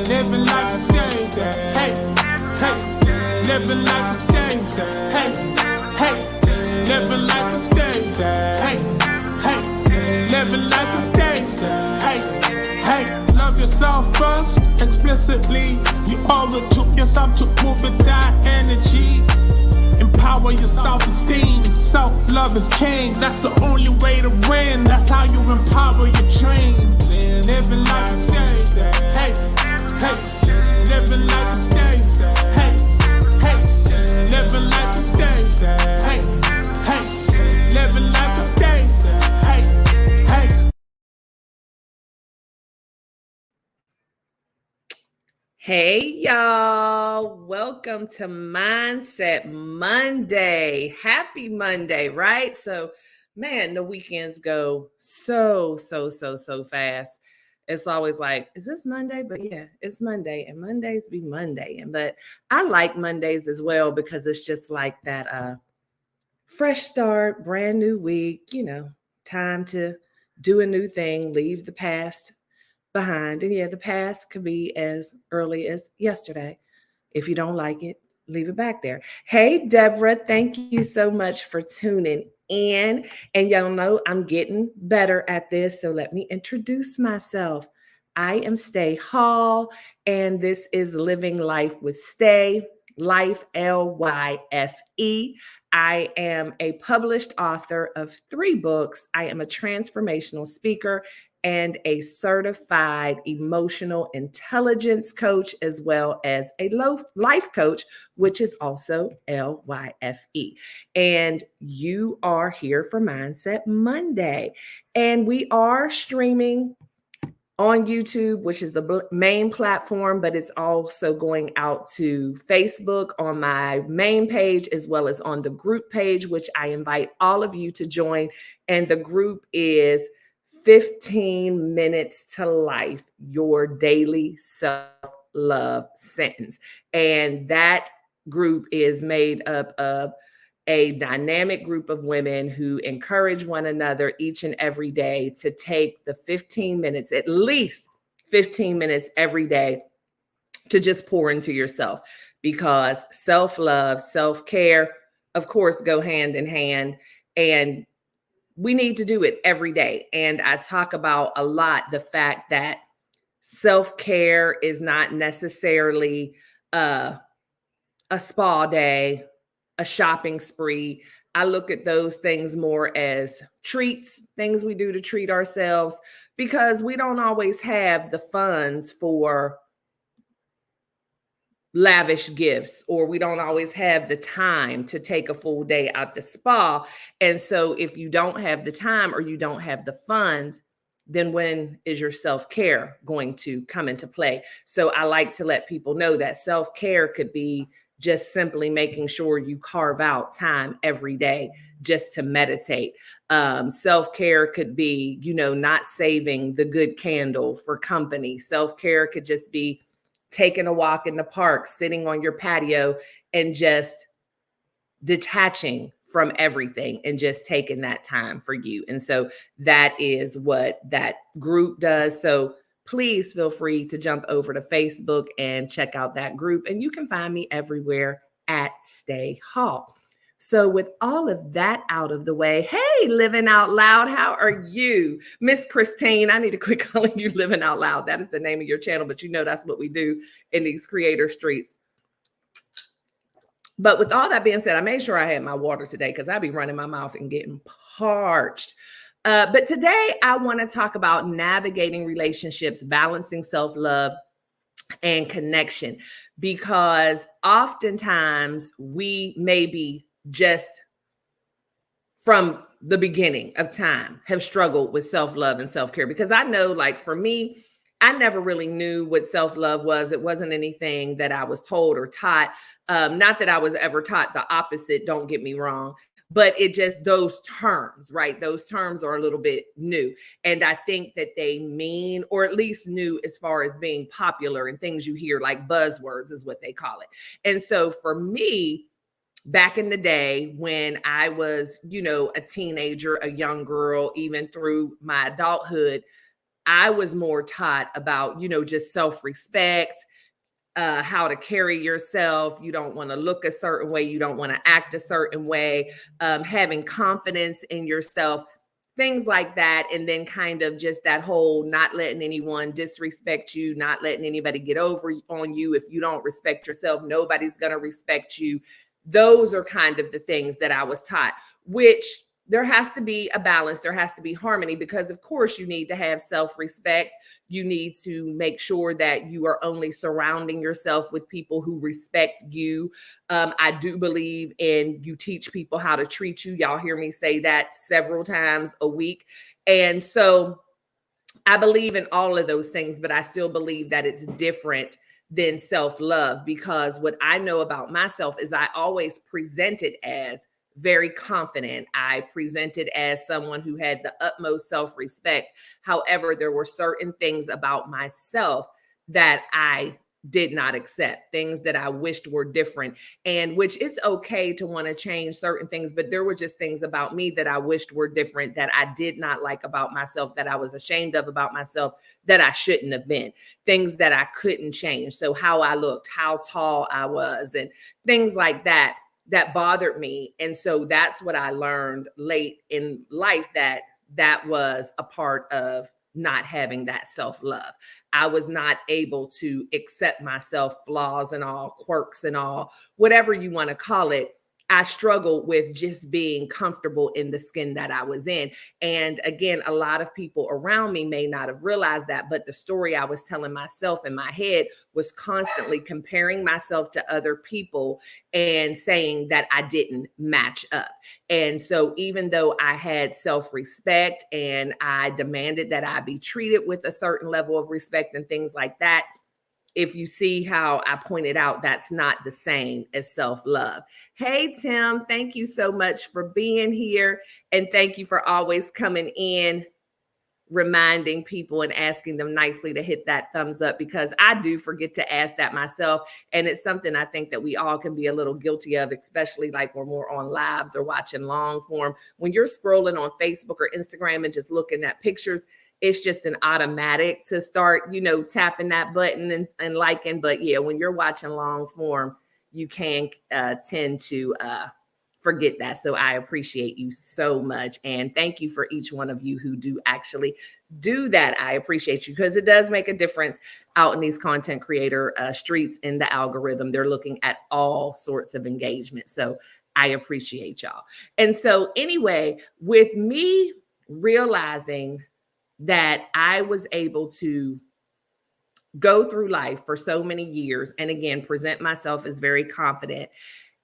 Living life is Stae. Hey, hey, living life is Stae. Hey, hey, living life is Stae. Hey, hey, living life is Stae. Hey, hey, love yourself first, explicitly. You owe it to yourself to move with that energy. Empower your self-esteem. Self-love is king. That's the only way to win. That's how you empower your dreams. Living life is Stae. Hey, hey, living life is Stae. Hey, hey, living life is Stae. Hey, hey, living life is Stae. Hey, hey. Hey, y'all. Welcome to Mindset Monday. Happy Monday, right? So, man, the weekends go so fast. It's always like, is this Monday? But yeah, it's Monday, and Mondays be Monday. But I like Mondays as well because it's just like that fresh start, brand new week, time to do a new thing, leave the past behind. And yeah, the past could be as early as yesterday. If you don't like it, leave it back there. Hey, Deborah, thank you so much for tuning in. And y'all know I'm getting better at this. So let me introduce myself. I am Stae Hall, and this is Living Life with Stae, Life L.Y.F.E. I am a published author of 3 books. I am a transformational speaker and a certified emotional intelligence coach, as well as a life coach, which is also L.Y.F.E. And you are here for Mindset Monday. And we are streaming on YouTube, which is the main platform, but it's also going out to Facebook on my main page, as well as on the group page, which I invite all of you to join. And the group is 15 Minutes to Life, your daily self-love sentence. And that group is made up of a dynamic group of women who encourage one another each and every day to take the 15 minutes, at least 15 minutes every day, to just pour into yourself, because self-love, self-care, of course, go hand in hand. And we need to do it every day. And I talk about a lot the fact that self-care is not necessarily a spa day, a shopping spree. I look at those things more as treats, things we do to treat ourselves, because we don't always have the funds for lavish gifts, or we don't always have the time to take a full day out the spa. And so if you don't have the time or you don't have the funds, then when is your self-care going to come into play? So I like to let people know that self-care could be just simply making sure you carve out time every day just to meditate. Self-care could be, not saving the good candle for company. Self-care could just be taking a walk in the park, sitting on your patio, and just detaching from everything and just taking that time for you. And so that is what that group does. So please feel free to jump over to Facebook and check out that group. And you can find me everywhere at Stae Hall. So with all of that out of the way, hey, Living Out Loud, how are you? Miss Christine, I need to quit calling you Living Out Loud. That is the name of your channel, but that's what we do in these creator streets. But with all that being said, I made sure I had my water today because I'd be running my mouth and getting parched. But today I want to talk about navigating relationships, balancing self-love and connection, because oftentimes we maybe just from the beginning of time have struggled with self-love and self-care. Because I know, like for me, I never really knew what self-love was. It wasn't anything that I was told or taught. Not that I was ever taught the opposite, don't get me wrong, but it just, those terms, right? Those terms are a little bit new. And I think that they mean, or at least new as far as being popular and things you hear, like buzzwords is what they call it. And so for me, back in the day when I was, a teenager, a young girl, even through my adulthood, I was more taught about, just self-respect, how to carry yourself. You don't want to look a certain way. You don't want to act a certain way. Having confidence in yourself, things like that. And then kind of just that whole not letting anyone disrespect you, not letting anybody get over on you. If you don't respect yourself, nobody's going to respect you. Those are kind of the things that I was taught, which there has to be a balance. There has to be harmony, because of course you need to have self-respect. You need to make sure that you are only surrounding yourself with people who respect you. I do believe in you teach people how to treat you. Y'all hear me say that several times a week. And so I believe in all of those things, but I still believe that it's different than self-love, because what I know about myself is I always presented as very confident. I presented as someone who had the utmost self-respect. However, there were certain things about myself that I did not accept, things that I wished were different, and which it's okay to want to change certain things, but there were just things about me that I wished were different, that I did not like about myself, that I was ashamed of about myself, that I shouldn't have been, things that I couldn't change. So how I looked, how tall I was, and things like that bothered me. And so that's what I learned late in life, that was a part of not having that self-love. I was not able to accept myself, flaws and all, quirks and all, whatever you want to call it. I struggled with just being comfortable in the skin that I was in. And again, a lot of people around me may not have realized that, but the story I was telling myself in my head was constantly comparing myself to other people and saying that I didn't match up. And so even though I had self-respect and I demanded that I be treated with a certain level of respect and things like that, if you see how I pointed out, that's not the same as self-love. Hey, Tim, thank you so much for being here. And thank you for always coming in, reminding people and asking them nicely to hit that thumbs up, because I do forget to ask that myself. And it's something I think that we all can be a little guilty of, especially like when we're on lives or watching long form. When you're scrolling on Facebook or Instagram and just looking at pictures, it's just an automatic to start, tapping that button and liking. But yeah, when you're watching long form, you can tend to forget that. So I appreciate you so much. And thank you for each one of you who do actually do that. I appreciate you, because it does make a difference out in these content creator streets in the algorithm. They're looking at all sorts of engagement. So I appreciate y'all. And so anyway, with me realizing that I was able to go through life for so many years, and again, present myself as very confident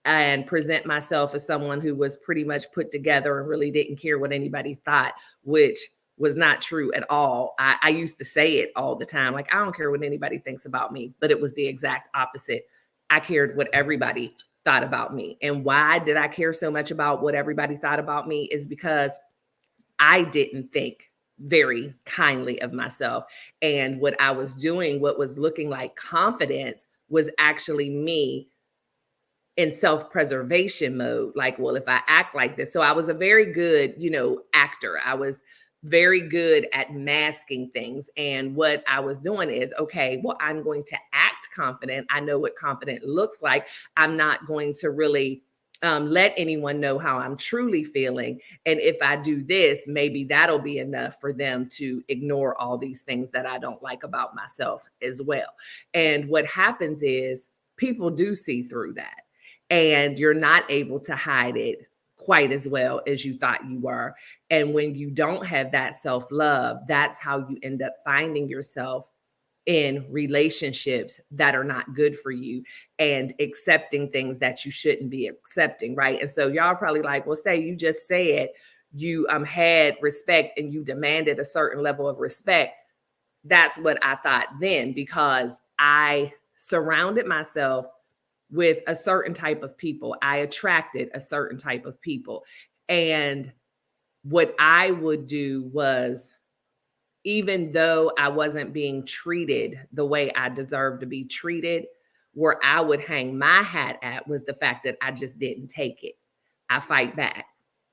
and present myself as someone who was pretty much put together and really didn't care what anybody thought, which was not true at all. I used to say it all the time, like, I don't care what anybody thinks about me, but it was the exact opposite. I cared what everybody thought about me. And why did I care so much about what everybody thought about me is because I didn't think very kindly of myself. And what I was doing, what was looking like confidence, was actually me in self-preservation mode. Like, well, if I act like this. So I was a very good, actor. I was very good at masking things. And what I was doing is, okay, well, I'm going to act confident. I know what confident looks like. I'm not going to really let anyone know how I'm truly feeling. And if I do this, maybe that'll be enough for them to ignore all these things that I don't like about myself as well. And what happens is people do see through that, and you're not able to hide it quite as well as you thought you were. And when you don't have that self-love, that's how you end up finding yourself in relationships that are not good for you and accepting things that you shouldn't be accepting, right? And so y'all probably like, well, Stae, you just said you had respect and you demanded a certain level of respect. That's what I thought then, because I surrounded myself with a certain type of people. I attracted a certain type of people. And what I would do was, even though I wasn't being treated the way I deserved to be treated, where I would hang my hat at was the fact that I just didn't take it. I fight back.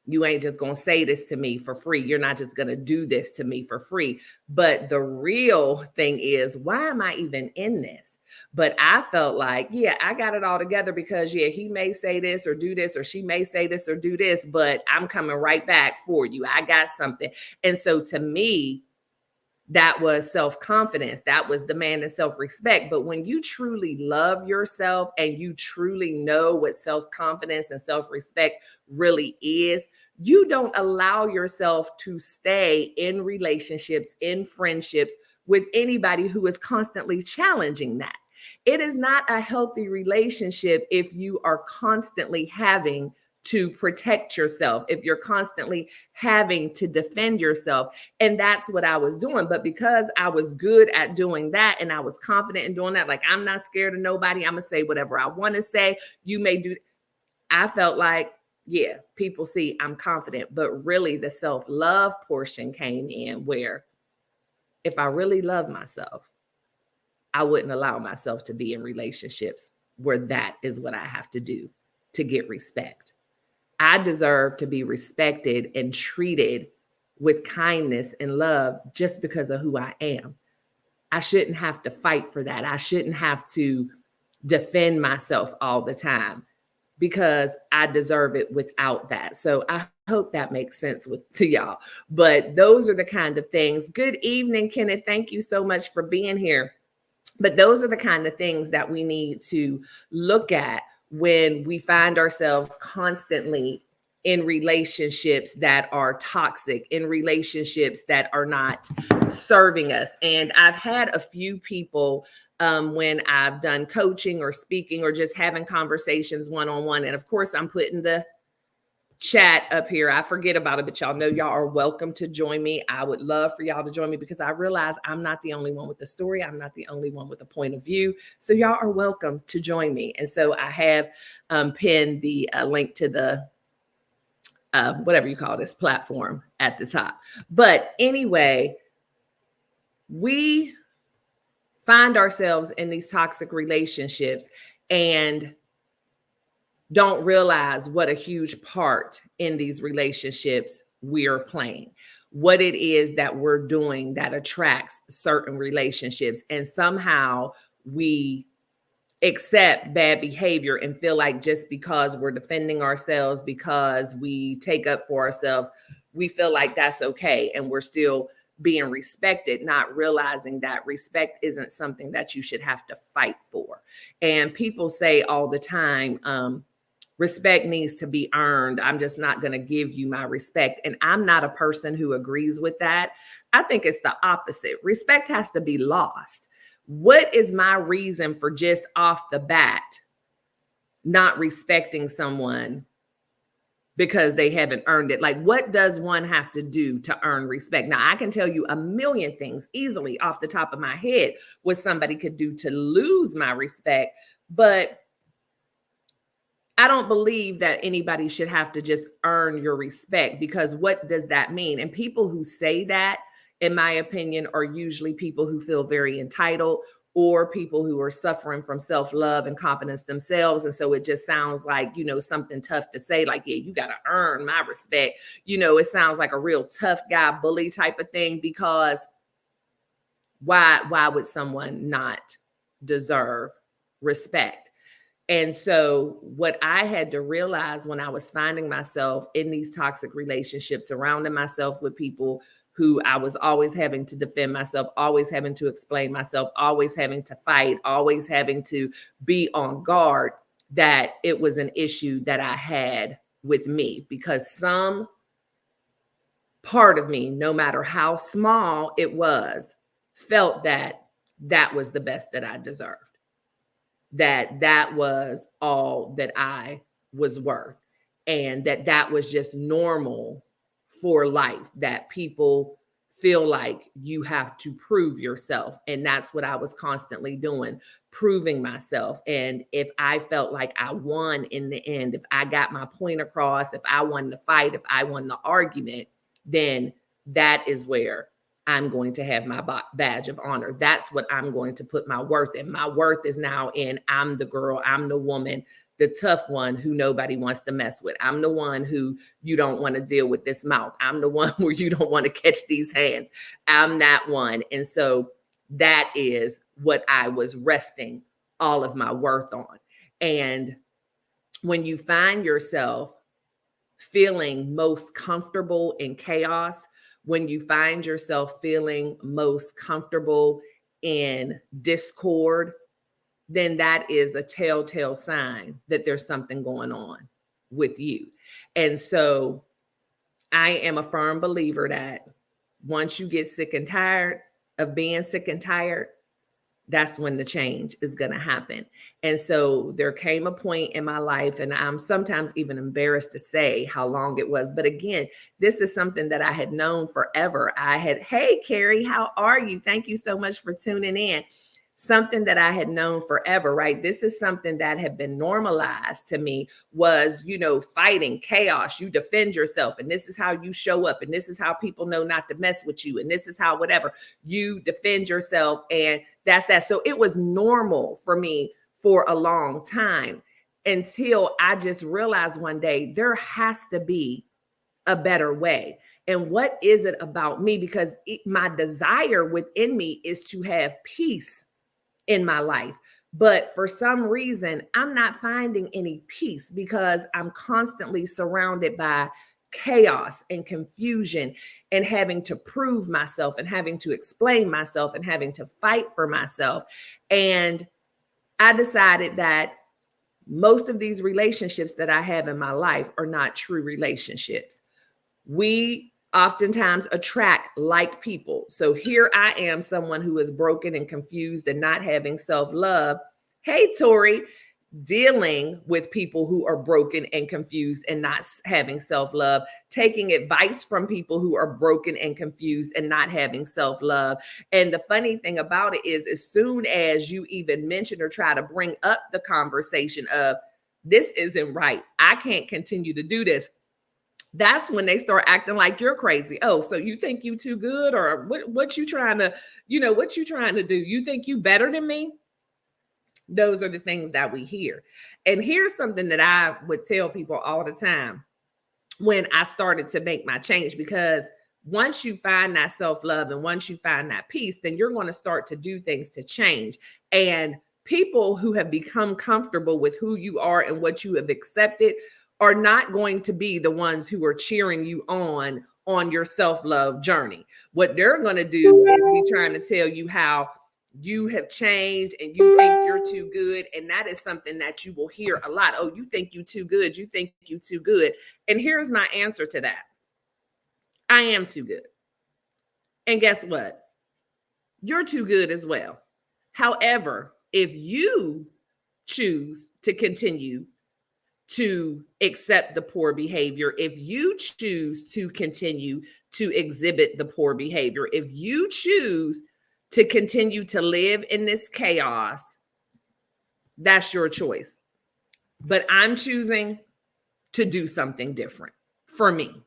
You ain't just going to say this to me for free. You're not just going to do this to me for free. But the real thing is, why am I even in this? But I felt like, yeah, I got it all together because, yeah, he may say this or do this, or she may say this or do this, but I'm coming right back for you. I got something. And so to me, that was self-confidence. That was demand and self-respect. But when you truly love yourself and you truly know what self-confidence and self-respect really is, you don't allow yourself to stay in relationships, in friendships with anybody who is constantly challenging that. It is not a healthy relationship if you are constantly having to protect yourself, if you're constantly having to defend yourself. And that's what I was doing. But because I was good at doing that and I was confident in doing that, like, I'm not scared of nobody, I'm going to say whatever I want to say. You may do. I felt like, yeah, people see I'm confident. But really, the self-love portion came in where if I really love myself, I wouldn't allow myself to be in relationships where that is what I have to do to get respect. I deserve to be respected and treated with kindness and love just because of who I am. I shouldn't have to fight for that. I shouldn't have to defend myself all the time because I deserve it without that. So I hope that makes sense to y'all. But those are the kind of things. Good evening, Kenneth. Thank you so much for being here. But those are the kind of things that we need to look at when we find ourselves constantly in relationships that are toxic, in relationships that are not serving us. And I've had a few people when I've done coaching or speaking or just having conversations one-on-one. And of course, I'm putting the chat up here. I forget about it, but y'all know y'all are welcome to join me. I would love for y'all to join me because I realize I'm not the only one with the story. I'm not the only one with a point of view. So y'all are welcome to join me. And so I have pinned the link to the whatever you call this platform at the top. But anyway, we find ourselves in these toxic relationships and don't realize what a huge part in these relationships we're playing, what it is that we're doing that attracts certain relationships. And somehow we accept bad behavior and feel like just because we're defending ourselves, because we take up for ourselves, we feel like that's okay. And we're still being respected, not realizing that respect isn't something that you should have to fight for. And people say all the time, respect needs to be earned. I'm just not going to give you my respect. And I'm not a person who agrees with that. I think it's the opposite. Respect has to be lost. What is my reason for just off the bat not respecting someone because they haven't earned it? Like, what does one have to do to earn respect? Now, I can tell you a million things easily off the top of my head what somebody could do to lose my respect, but I don't believe that anybody should have to just earn your respect, because what does that mean? And people who say that, in my opinion, are usually people who feel very entitled or people who are suffering from self-love and confidence themselves. And so it just sounds like, something tough to say, like, yeah, you got to earn my respect. It sounds like a real tough guy bully type of thing, because why would someone not deserve respect? And so what I had to realize when I was finding myself in these toxic relationships, surrounding myself with people who I was always having to defend myself, always having to explain myself, always having to fight, always having to be on guard, that it was an issue that I had with me, because some part of me, no matter how small it was, felt that that was the best that I deserved. That was all that I was worth, and that was just normal for life, that people feel like you have to prove yourself. And that's what I was constantly doing, proving myself. And if I felt like I won in the end, if I got my point across, if I won the fight, if I won the argument, then that is where I'm going to have my badge of honor. That's what I'm going to put my worth in. My worth is now in, I'm the girl, I'm the woman the tough one who nobody wants to mess with. I'm the one who you don't want to deal with this mouth. I'm the one where you don't want to catch these hands. I'm that one. And so that is what I was resting all of my worth on. And when you find yourself feeling most comfortable in chaos, when you find yourself feeling most comfortable in discord, then that is a telltale sign that there's something going on with you. And so I am a firm believer that once you get sick and tired of being sick and tired, that's when the change is going to happen. And so there came a point in my life, and I'm sometimes even embarrassed to say how long it was. But again, this is something that I had known forever. Hey, Carrie, how are you? Thank you so much for tuning in. Something that I had known forever, right? This is something that had been normalized to me was, fighting chaos. You defend yourself, and this is how you show up, and this is how people know not to mess with you, and this is how whatever you defend yourself, and that's that. So it was normal for me for a long time until I just realized one day there has to be a better way. And what is it about me? Because my desire within me is to have peace in my life. But for some reason, I'm not finding any peace because I'm constantly surrounded by chaos and confusion and having to prove myself and having to explain myself and having to fight for myself. And I decided that most of these relationships that I have in my life are not true relationships. We oftentimes attract like people. So here I am, someone who is broken and confused and not having self-love. Hey, Tori, dealing with people who are broken and confused and not having self-love, taking advice from people who are broken and confused and not having self-love. And the funny thing about it is, as soon as you even mention or try to bring up the conversation of this isn't right, I can't continue to do this, that's when they start acting like you're crazy. Oh, so you think you too good, or what you trying to, what you trying to do? You think you better than me? Those are the things that we hear. And here's something that I would tell people all the time when I started to make my change, because once you find that self-love and once you find that peace, then you're going to start to do things to change. And people who have become comfortable with who you are and what you have accepted are not going to be the ones who are cheering you on your self-love journey. What they're going to do is be trying to tell you how you have changed and you think you're too good. And that is something that you will hear a lot. Oh, you think you too good. You think you too good. And here's my answer to that. I am too good. And guess what? You're too good as well. However, if you choose to continue to accept the poor behavior, if you choose to continue to exhibit the poor behavior, if you choose to continue to live in this chaos, that's your choice. But I'm choosing to do something different for me,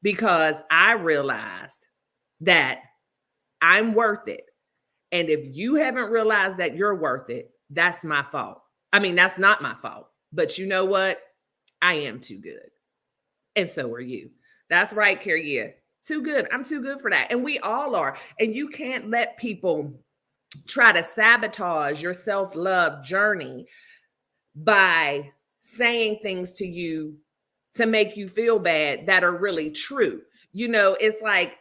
because I realized that I'm worth it. And if you haven't realized that you're worth it, that's my fault. I mean, that's not my fault. But you know what? I am too good. And so are you. That's right, Carrie. Yeah, too good. I'm too good for that. And we all are. And you can't let people try to sabotage your self-love journey by saying things to you to make you feel bad that are really true. It's like,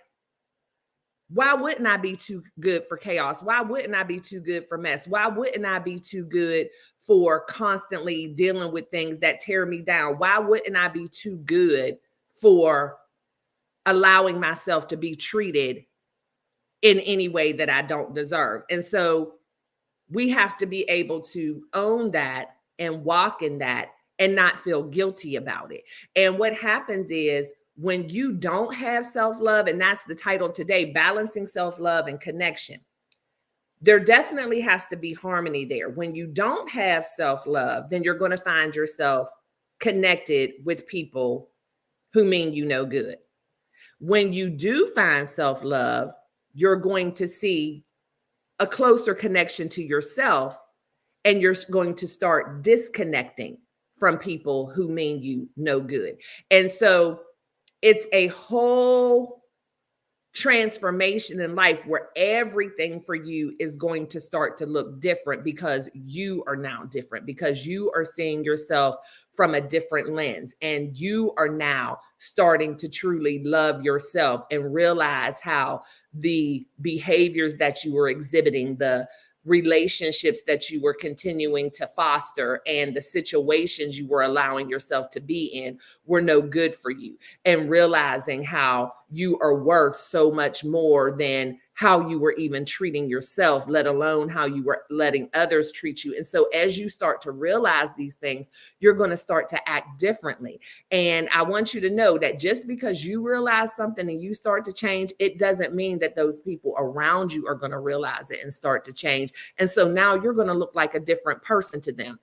why wouldn't I be too good for chaos? Why wouldn't I be too good for mess? Why wouldn't I be too good for constantly dealing with things that tear me down? Why wouldn't I be too good for allowing myself to be treated in any way that I don't deserve? And so we have to be able to own that and walk in that and not feel guilty about it. And what happens is, when you don't have self-love, and that's the title of today, balancing self-love and connection, there definitely has to be harmony there. When you don't have self-love, then you're going to find yourself connected with people who mean you no good. When you do find self-love, you're going to see a closer connection to yourself, and you're going to start disconnecting from people who mean you no good. And so it's a whole transformation in life where everything for you is going to start to look different because you are now different, because you are seeing yourself from a different lens, and you are now starting to truly love yourself and realize how the behaviors that you were exhibiting, the relationships that you were continuing to foster, and the situations you were allowing yourself to be in were no good for you, and realizing how you are worth so much more than how you were even treating yourself, let alone how you were letting others treat you. And so as you start to realize these things, you're going to start to act differently. And I want you to know that just because you realize something and you start to change, it doesn't mean that those people around you are going to realize it and start to change. And so now you're going to look like a different person to them.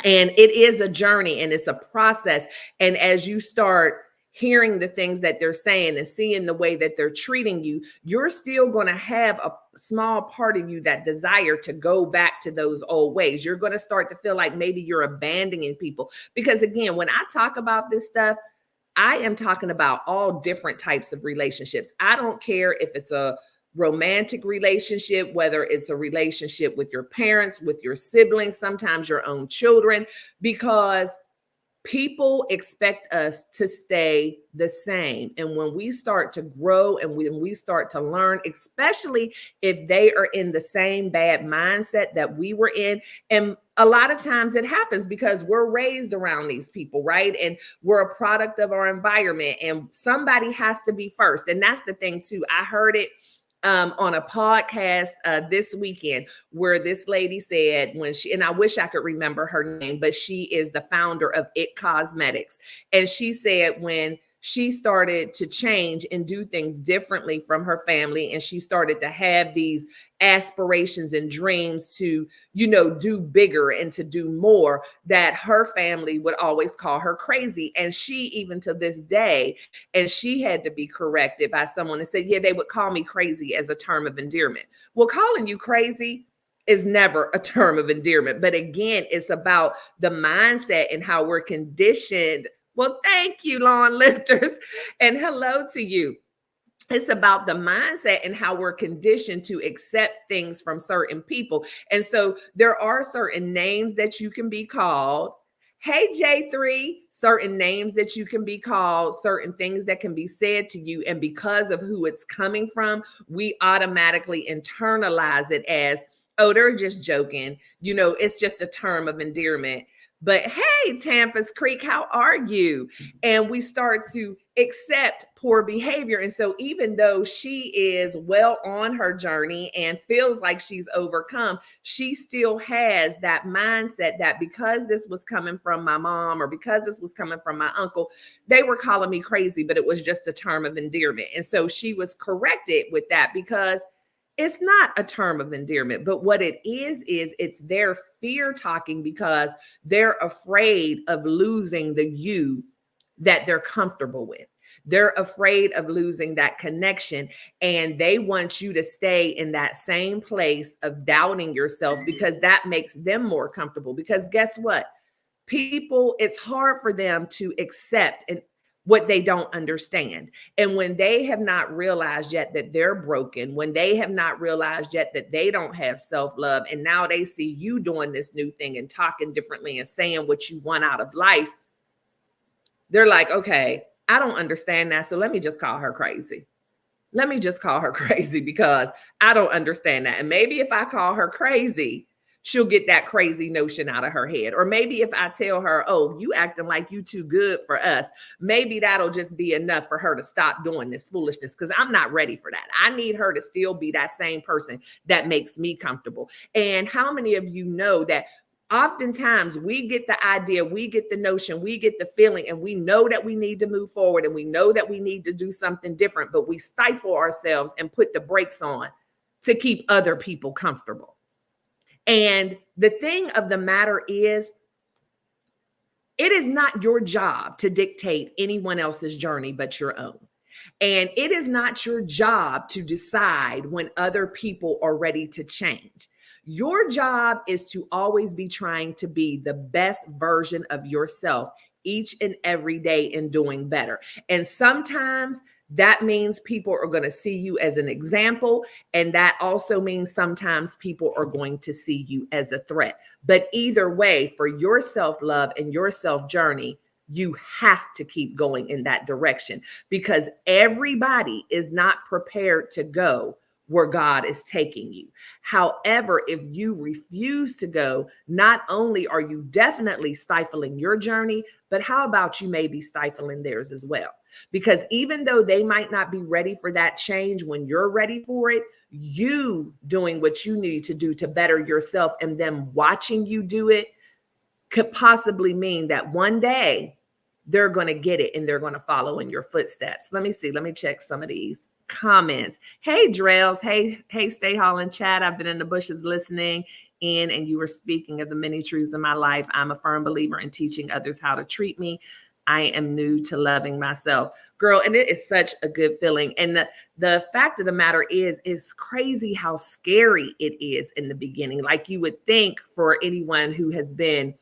And it is a journey and it's a process. And as you start hearing the things that they're saying and seeing the way that they're treating you, you're still going to have a small part of you that desire to go back to those old ways. You're going to start to feel like maybe you're abandoning people. Because again, when I talk about this stuff, I am talking about all different types of relationships. I don't care if it's a romantic relationship, whether it's a relationship with your parents, with your siblings, sometimes your own children, because people expect us to stay the same. And when we start to grow and when we start to learn, especially if they are in the same bad mindset that we were in, and a lot of times it happens because we're raised around these people, right? And we're a product of our environment, and somebody has to be first. And that's the thing too. I heard it on a podcast this weekend where this lady said when she, and I wish I could remember her name, but she is the founder of It Cosmetics. And she said when she started to change and do things differently from her family, and she started to have these aspirations and dreams to, you know, do bigger and to do more, that her family would always call her crazy. And she, even to this day, and she had to be corrected by someone and said, yeah, they would call me crazy as a term of endearment. Well, calling you crazy is never a term of endearment. But again, it's about the mindset and how we're conditioned. Well, thank you, lawn lifters, and hello to you. It's about the mindset and how we're conditioned to accept things from certain people. And so there are certain names that you can be called. Hey, J3, certain names that you can be called, certain things that can be said to you. And because of who it's coming from, we automatically internalize it as, oh, they're just joking. You know, it's just a term of endearment. But hey, Tampa's Creek, how are you? And we start to accept poor behavior. And so even though she is well on her journey and feels like she's overcome, she still has that mindset that because this was coming from my mom or because this was coming from my uncle, they were calling me crazy, but it was just a term of endearment. And so she was corrected with that because it's not a term of endearment, but what it is it's their fear talking because they're afraid of losing the you that they're comfortable with. They're afraid of losing that connection, and they want you to stay in that same place of doubting yourself because that makes them more comfortable. Because guess what? People, it's hard for them to accept and what they don't understand. And when they have not realized yet that they're broken, when they have not realized yet that they don't have self-love, and now they see you doing this new thing and talking differently and saying what you want out of life, they're like, okay, I don't understand that. So let me just call her crazy. Let me just call her crazy because I don't understand that. And maybe if I call her crazy, she'll get that crazy notion out of her head. Or maybe if I tell her, oh, you acting like you too good for us, maybe that'll just be enough for her to stop doing this foolishness because I'm not ready for that. I need her to still be that same person that makes me comfortable. And how many of you know that oftentimes we get the idea, we get the notion, we get the feeling, and we know that we need to move forward and we know that we need to do something different, but we stifle ourselves and put the brakes on to keep other people comfortable. And the thing of the matter is, it is not your job to dictate anyone else's journey but your own. And it is not your job to decide when other people are ready to change. Your job is to always be trying to be the best version of yourself each and every day and doing better. And sometimes that means people are going to see you as an example. And that also means sometimes people are going to see you as a threat. But either way, for your self-love and your self-journey, you have to keep going in that direction, because everybody is not prepared to go where God is taking you. However, if you refuse to go, not only are you definitely stifling your journey, but how about you may be stifling theirs as well? Because even though they might not be ready for that change when you're ready for it, you doing what you need to do to better yourself and them watching you do it could possibly mean that one day they're going to get it and they're going to follow in your footsteps. Let me see. Let me check some of these comments. Hey, Drells. Hey, Stay Hall and Chat. I've been in the bushes listening in, and you were speaking of the many truths in my life. I'm a firm believer in teaching others how to treat me. I am new to loving myself. Girl, and it is such a good feeling. And the fact of the matter is, it's crazy how scary it is in the beginning. Like you would think for anyone who has been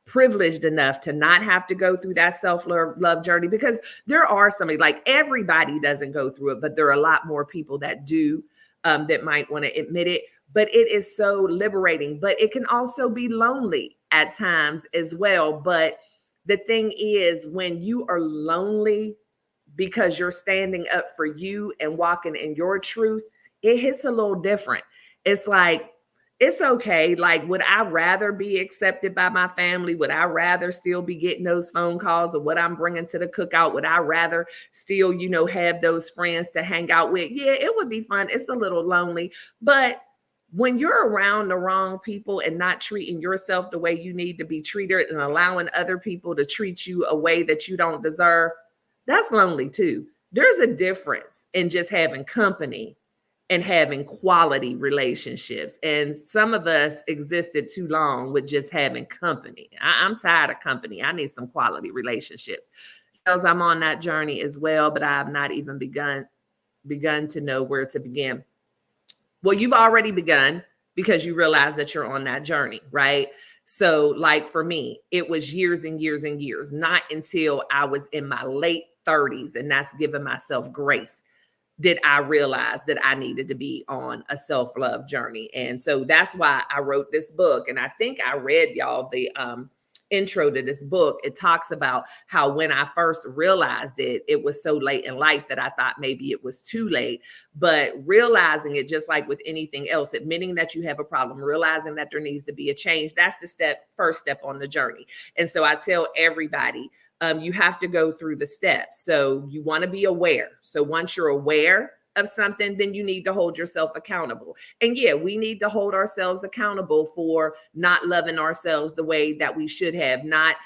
privileged enough to not have to go through that self-love journey, because there are somebody, like everybody doesn't go through it, but there are a lot more people that do, that might want to admit it. But it is so liberating, but it can also be lonely at times as well. But the thing is, when you are lonely because you're standing up for you and walking in your truth, it hits a little different. It's like, it's okay. Like, would I rather be accepted by my family? Would I rather still be getting those phone calls of what I'm bringing to the cookout? Would I rather still, have those friends to hang out with? Yeah, it would be fun. It's a little lonely. But when you're around the wrong people and not treating yourself the way you need to be treated and allowing other people to treat you a way that you don't deserve, that's lonely too. There's a difference in just having company and having quality relationships. And some of us existed too long with just having company. I'm tired of company. I need some quality relationships. Because I'm on that journey as well, but I have not even begun to know where to begin. Well, you've already begun because you realize that you're on that journey, right? So like for me, it was years and years and years, not until I was in my late 30s, and that's giving myself grace, did I realize that I needed to be on a self-love journey. And so that's why I wrote this book. And I think I read y'all the intro to this book. It talks about how when I first realized it, it was so late in life that I thought maybe it was too late. But realizing it, just like with anything else, admitting that you have a problem, realizing that there needs to be a change, that's the first step on the journey. And so I tell everybody, you have to go through the steps. So you want to be aware. So once you're aware of something, then you need to hold yourself accountable. And yeah, we need to hold ourselves accountable for not loving ourselves the way that we should have, not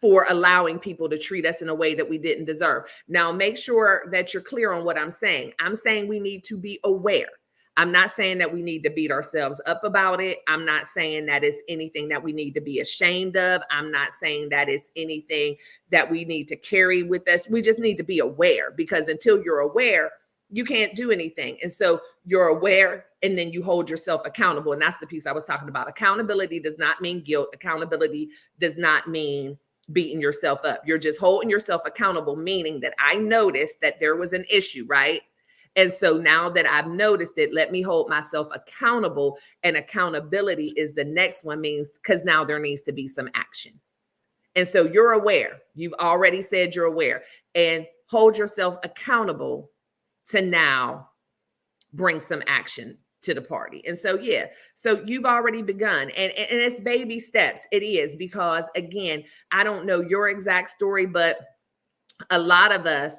for allowing people to treat us in a way that we didn't deserve. Now, make sure that you're clear on what I'm saying. I'm saying we need to be aware. I'm not saying that we need to beat ourselves up about it. I'm not saying that it's anything that we need to be ashamed of. I'm not saying that it's anything that we need to carry with us. We just need to be aware, because until you're aware, you can't do anything. And so you're aware, and then you hold yourself accountable. And that's the piece I was talking about. Accountability does not mean guilt. Accountability does not mean beating yourself up. You're just holding yourself accountable, meaning that I noticed that there was an issue, right? And so now that I've noticed it, let me hold myself accountable. And accountability is the next one, means because now there needs to be some action. And so you're aware. You've already said you're aware, and hold yourself accountable to now bring some action to the party. And so, yeah, so you've already begun, and it's baby steps. It is, because again, I don't know your exact story, but a lot of us,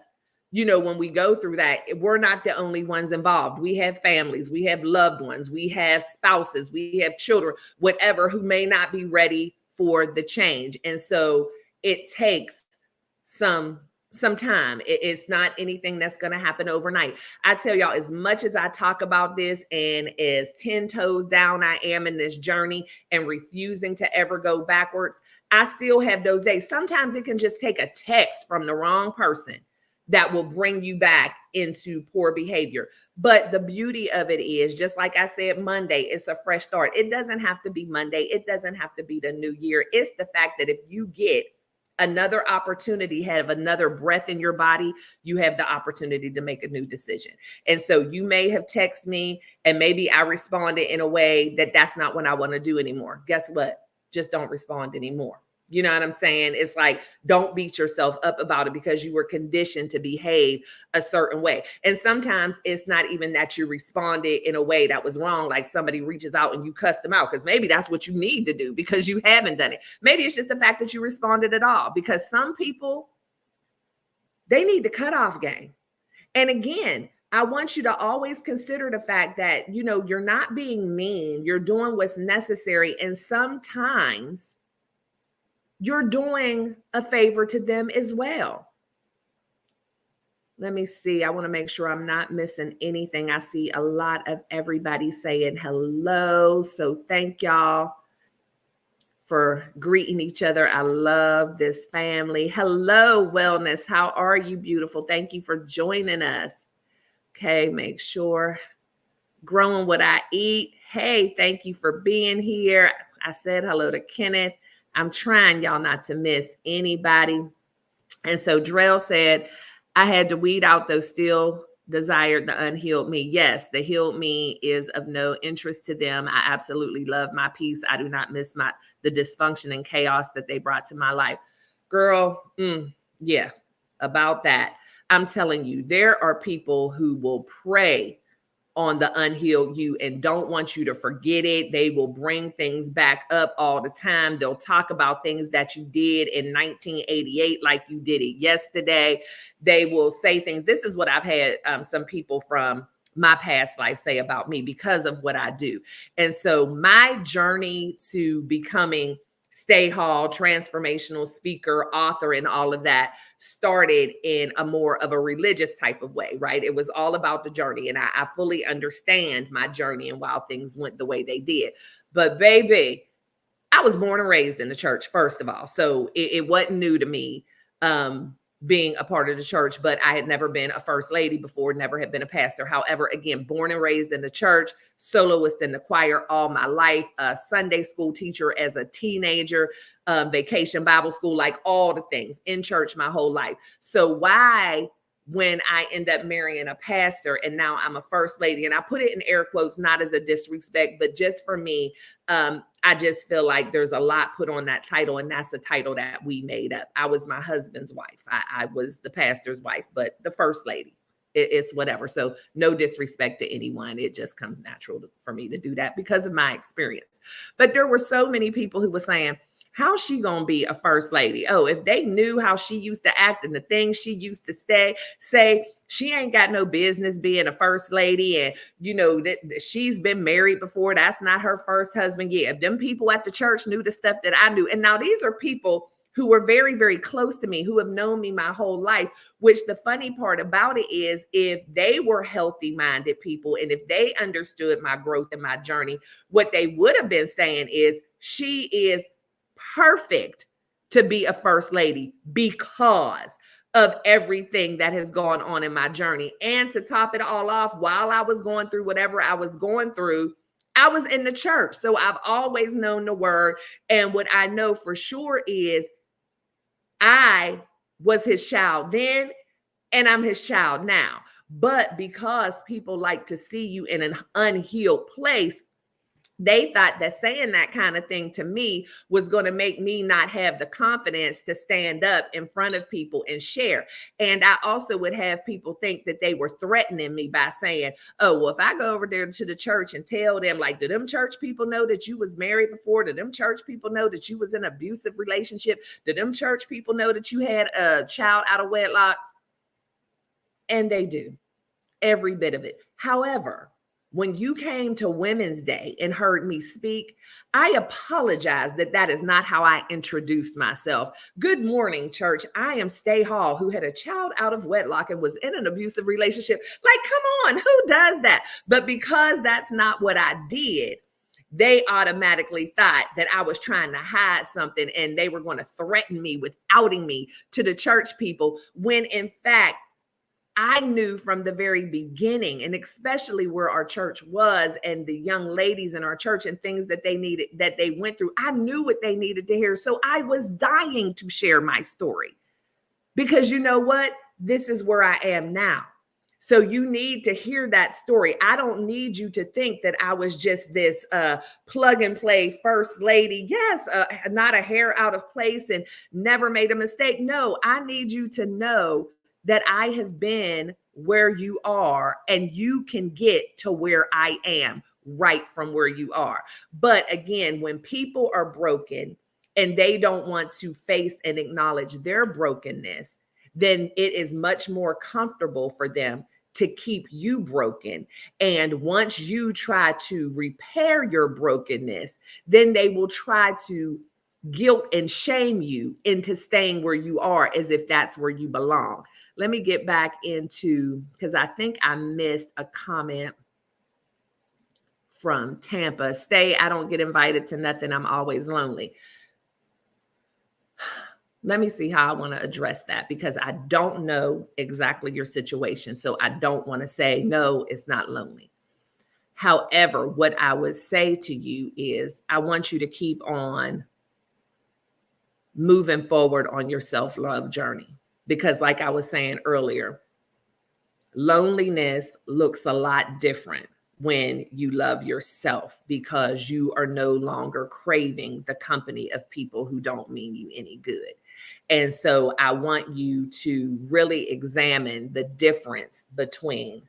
when we go through that, we're not the only ones involved. We have families, we have loved ones, we have spouses, we have children, whatever, who may not be ready for the change. And so it takes some time. It's not anything that's going to happen overnight. I tell y'all, as much as I talk about this and as 10 toes down I am in this journey and refusing to ever go backwards, I still have those days. Sometimes it can just take a text from the wrong person that will bring you back into poor behavior. But the beauty of it is, just like I said, Monday, it's a fresh start. It doesn't have to be Monday. It doesn't have to be the new year. It's the fact that if you get another opportunity, have another breath in your body, you have the opportunity to make a new decision. And so you may have texted me and maybe I responded in a way that that's not what I want to do anymore. Guess what? Just don't respond anymore. You know what I'm saying? It's like, don't beat yourself up about it because you were conditioned to behave a certain way. And sometimes it's not even that you responded in a way that was wrong, like somebody reaches out and you cuss them out, because maybe that's what you need to do because you haven't done it. Maybe it's just the fact that you responded at all, because some people, they need the cutoff game. And again, I want you to always consider the fact that, you know, you're not being mean, you're doing what's necessary. And sometimes you're doing a favor to them as well. Let me see. I want to make sure I'm not missing anything. I see a lot of everybody saying hello. So thank y'all for greeting each other. I love this family. Hello, Wellness. How are you, beautiful? Thank you for joining us. Okay, make sure. Growing what I eat. Hey, thank you for being here. I said hello to Kenneth. I'm trying, y'all, not to miss anybody. And so Drell said, I had to weed out those still desired, the unhealed me. Yes, the healed me is of no interest to them. I absolutely love my peace. I do not miss the dysfunction and chaos that they brought to my life. Girl, yeah, about that. I'm telling you, there are people who will prey on the unhealed you and don't want you to forget it. They will bring things back up all the time. They'll talk about things that you did in 1988 like you did it yesterday. They will say things. This is what I've had some people from my past life say about me because of what I do. And so my journey to becoming Stae Hall, transformational speaker, author, and all of that started in a more of a religious type of way, right? It was all about the journey. And I fully understand my journey and why things went the way they did. But baby, I was born and raised in the church, first of all. So it wasn't new to me being a part of the church, but I had never been a first lady before, never had been a pastor. However, again, born and raised in the church, soloist in the choir all my life, a Sunday school teacher as a teenager, vacation Bible school, like all the things in church my whole life. So why, when I end up marrying a pastor and now I'm a first lady, and I put it in air quotes, not as a disrespect, but just for me, I just feel like there's a lot put on that title, and that's the title that we made up. I was my husband's wife. I was the pastor's wife, but the first lady, it's whatever. So no disrespect to anyone. It just comes natural for me to do that because of my experience. But there were so many people who were saying, how's she going to be a first lady? Oh, if they knew how she used to act and the things she used to say, she ain't got no business being a first lady. And, you know, that she's been married before. That's not her first husband. Yeah, if them people at the church knew the stuff that I knew. And now these are people who were very, very close to me, who have known me my whole life, which the funny part about it is, if they were healthy-minded people and if they understood my growth and my journey, what they would have been saying is, she is perfect to be a first lady because of everything that has gone on in my journey. And to top it all off, while I was going through whatever I was going through, I was in the church. So I've always known the word. And what I know for sure is I was his child then, and I'm his child now. But because people like to see you in an unhealed place, they thought that saying that kind of thing to me was going to make me not have the confidence to stand up in front of people and share. And I also would have people think that they were threatening me by saying, oh, well, if I go over there to the church and tell them, like, do them church people know that you was married before? Do them church people know that you was in an abusive relationship? Do them church people know that you had a child out of wedlock? And they do, every bit of it. However, when you came to Women's Day and heard me speak, I apologize that is not how I introduced myself. Good morning, church. I am Stae Hall, who had a child out of wedlock and was in an abusive relationship. Like, come on, who does that? But because that's not what I did, they automatically thought that I was trying to hide something and they were going to threaten me with outing me to the church people, when in fact, I knew from the very beginning, and especially where our church was and the young ladies in our church and things that they needed, that they went through, I knew what they needed to hear. So I was dying to share my story, because you know what? This is where I am now. So you need to hear that story. I don't need you to think that I was just this plug and play first lady. Yes, not a hair out of place and never made a mistake. No, I need you to know that I have been where you are, and you can get to where I am right from where you are. But again, when people are broken and they don't want to face and acknowledge their brokenness, then it is much more comfortable for them to keep you broken. And once you try to repair your brokenness, then they will try to guilt and shame you into staying where you are, as if that's where you belong. Let me get back into, because I think I missed a comment from Tampa. Stae, I don't get invited to nothing. I'm always lonely. Let me see how I want to address that, because I don't know exactly your situation. So I don't want to say, no, it's not lonely. However, what I would say to you is, I want you to keep on moving forward on your self-love journey. Because like I was saying earlier, loneliness looks a lot different when you love yourself, because you are no longer craving the company of people who don't mean you any good. And so I want you to really examine the difference between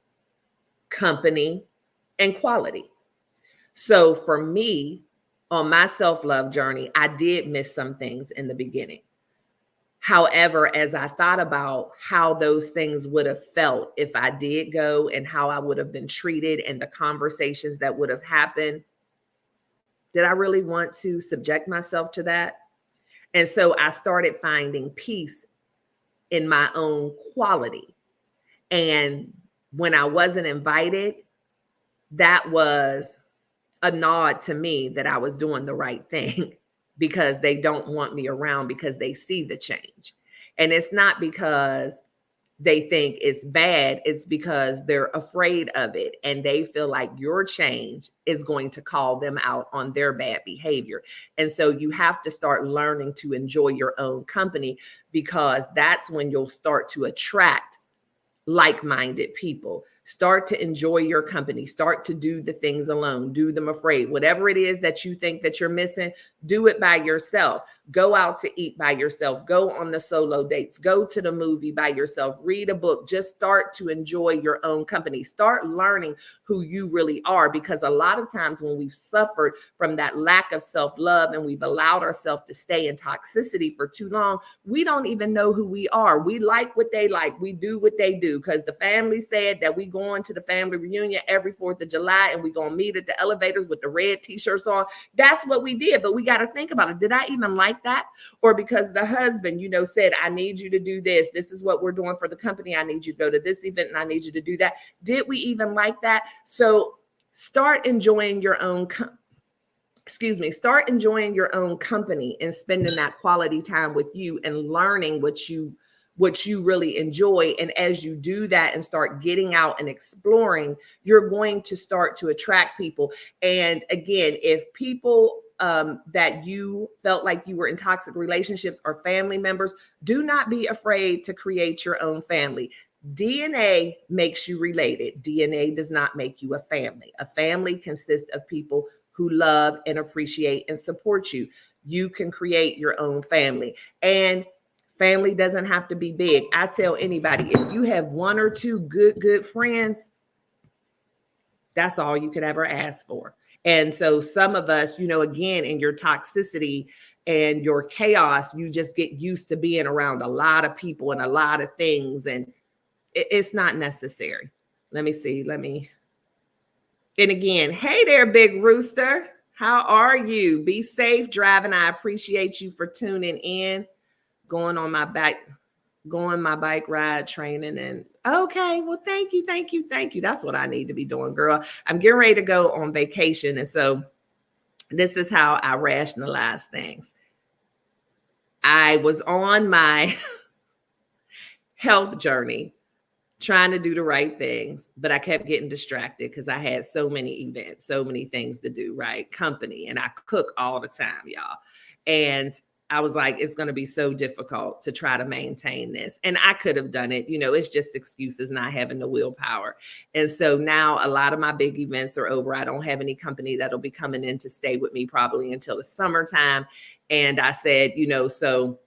company and quality. So for me, on my self-love journey, I did miss some things in the beginning. However, as I thought about how those things would have felt if I did go, and how I would have been treated, and the conversations that would have happened, did I really want to subject myself to that? And so I started finding peace in my own quality. And when I wasn't invited, that was a nod to me that I was doing the right thing, because they don't want me around, because they see the change. And it's not because they think it's bad, it's because they're afraid of it, and they feel like your change is going to call them out on their bad behavior. And so you have to start learning to enjoy your own company, because that's when you'll start to attract like-minded people. Start to enjoy your company. Start to do the things alone. Do them afraid. Whatever it is that you think that you're missing, do it by yourself. Go out to eat by yourself. Go on the solo dates. Go to the movie by yourself. Read a book. Just start to enjoy your own company. Start learning who you really are, because a lot of times when we've suffered from that lack of self-love and we've allowed ourselves to stay in toxicity for too long, we don't even know who we are. We like what they like. We do what they do because the family said that we going to the family reunion every 4th of July and we going to meet at the elevators with the red t-shirts on. That's what we did. But we got to think about it. Did I even like that? Or because the husband, said, I need you to do this. This is what we're doing for the company. I need you to go to this event and I need you to do that. Did we even like that? So start enjoying your own start enjoying your own company and spending that quality time with you and learning what you really enjoy. And as you do that and start getting out and exploring, you're going to start to attract people. And again, if people that you felt like you were in toxic relationships or family members, do not be afraid to create your own family. DNA makes you related. DNA does not make you a family. A family consists of people who love and appreciate and support you. You can create your own family. And family doesn't have to be big. I tell anybody, if you have 1 or 2 good friends, that's all you could ever ask for. And so some of us, again, in your toxicity and your chaos, you just get used to being around a lot of people and a lot of things. And it's not necessary. Let me see. And again, hey there, Big Rooster. How are you? Be safe driving. I appreciate you for tuning in, going my bike ride training. And okay, well, thank you. That's what I need to be doing, girl. I'm getting ready to go on vacation. And so this is how I rationalize things. I was on my health journey trying to do the right things, but I kept getting distracted because I had so many events, so many things to do, right? Company, and I cook all the time, y'all. And I was like, it's going to be so difficult to try to maintain this. And I could have done it. You know, it's just excuses not having the willpower. And so now a lot of my big events are over. I don't have any company that'll be coming in to stay with me probably until the summertime. And I said, you know, so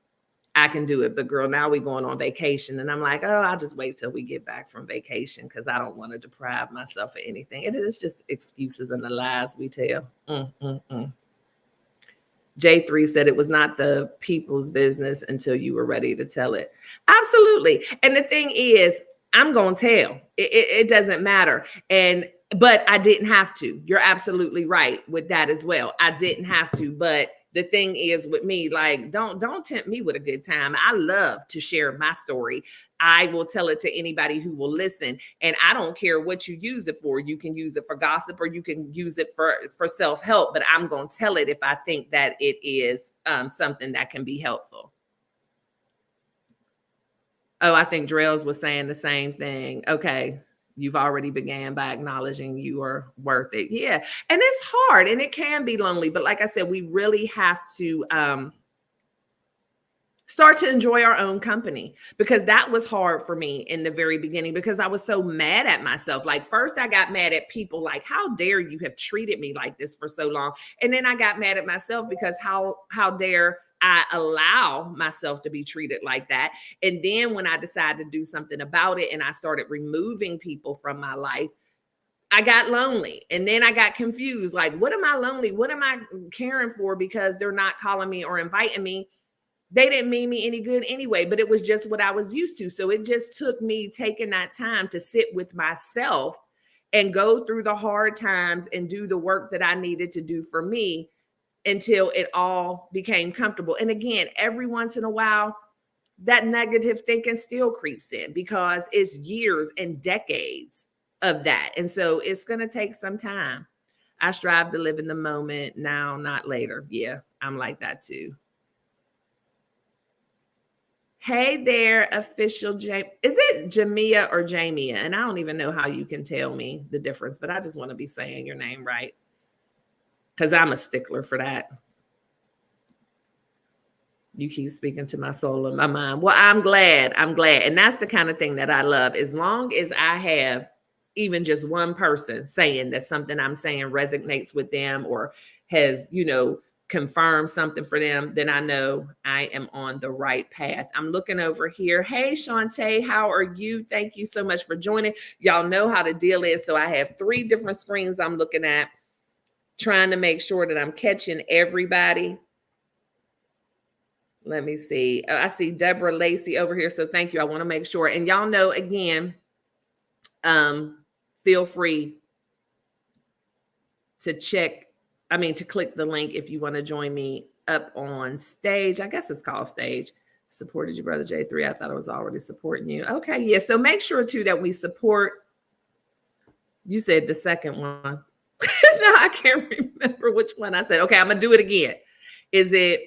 I can do it. But girl, now we're going on vacation. And I'm like, oh, I'll just wait till we get back from vacation because I don't want to deprive myself of anything. It is just excuses and the lies we tell. J3 said it was not the people's business until you were ready to tell it. Absolutely. And the thing is, I'm going to tell. It doesn't matter. But I didn't have to. You're absolutely right with that as well. I didn't have to. But the thing is with me, like, don't tempt me with a good time. I love to share my story. I will tell it to anybody who will listen. And I don't care what you use it for. You can use it for gossip or you can use it for self-help, but I'm going to tell it if I think that it is something that can be helpful. Oh, I think Drells was saying the same thing. Okay. You've already began by acknowledging you are worth it. Yeah. And it's hard and it can be lonely. But like I said, we really have to start to enjoy our own company, because that was hard for me in the very beginning because I was so mad at myself. Like first I got mad at people, like, how dare you have treated me like this for so long? And then I got mad at myself because how dare I allow myself to be treated like that? And then when I decided to do something about it and I started removing people from my life, I got lonely. And then I got confused. Like, what am I lonely? What am I caring for? Because they're not calling me or inviting me. They didn't mean me any good anyway, but it was just what I was used to. So it just took me taking that time to sit with myself and go through the hard times and do the work that I needed to do for me until it all became comfortable. And again, every once in a while, that negative thinking still creeps in because it's years and decades of that. And so it's going to take some time. I strive to live in the moment now, not later. Yeah, I'm like that too. Hey there, official Is it Jamia or Jamia? And I don't even know how you can tell me the difference, but I just want to be saying your name right because I'm a stickler for that. You keep speaking to my soul and my mind. Well, I'm glad. And that's the kind of thing that I love. As long as I have even just one person saying that something I'm saying resonates with them or has, confirm something for them, then I know I am on the right path. I'm looking over here. Hey, Shantae, how are you? Thank you so much for joining. Y'all know how the deal is. So I have 3 different screens I'm looking at, trying to make sure that I'm catching everybody. Let me see. I see Deborah Lacey over here. So thank you. I want to make sure. And y'all know, again, feel free to to click the link if you want to join me up on stage. I guess it's called stage. Supported you, brother J3. I thought I was already supporting you. Okay, yeah. So make sure too that we support. You said the second one. No, I can't remember which one I said. Okay, I'm gonna do it again. Is it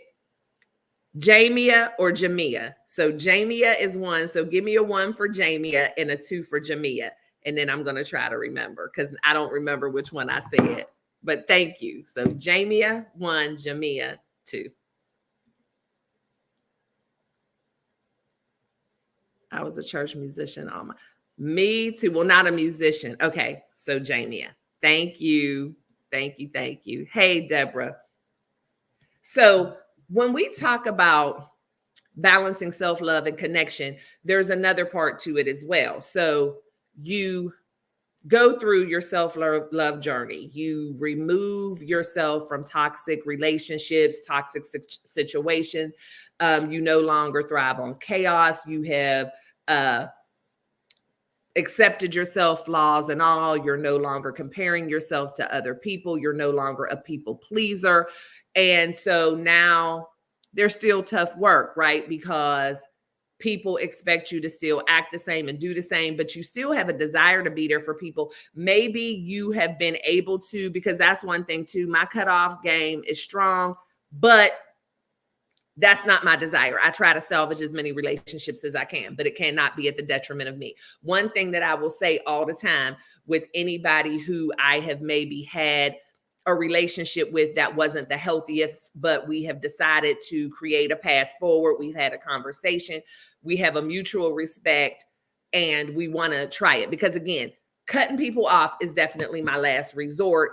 Jamia or Jamia? So Jamia is 1. So give me a 1 for Jamia and a 2 for Jamia. And then I'm gonna try to remember because I don't remember which one I said. But thank you. So Jamia 1, Jamia 2. I was a church musician. Me too. Well, not a musician. Okay. So Jamia, thank you. Thank you. Thank you. Hey, Deborah. So when we talk about balancing self-love and connection, there's another part to it as well. So you go through your self-love journey. You remove yourself from toxic relationships, toxic situations. You no longer thrive on chaos. You have accepted yourself, flaws and all. You're no longer comparing yourself to other people. You're no longer a people pleaser. And so now there's still tough work, right? Because people expect you to still act the same and do the same, but you still have a desire to be there for people. Maybe you have been able to, because that's one thing too. My cutoff game is strong, but That's not my desire. I try to salvage as many relationships as I can, but it cannot be at the detriment of me. One thing that I will say all the time with anybody who I have maybe had a relationship with that wasn't the healthiest, but we have decided to create a path forward. We've had a conversation. We have a mutual respect and we want to try it. Because again, cutting people off is definitely my last resort,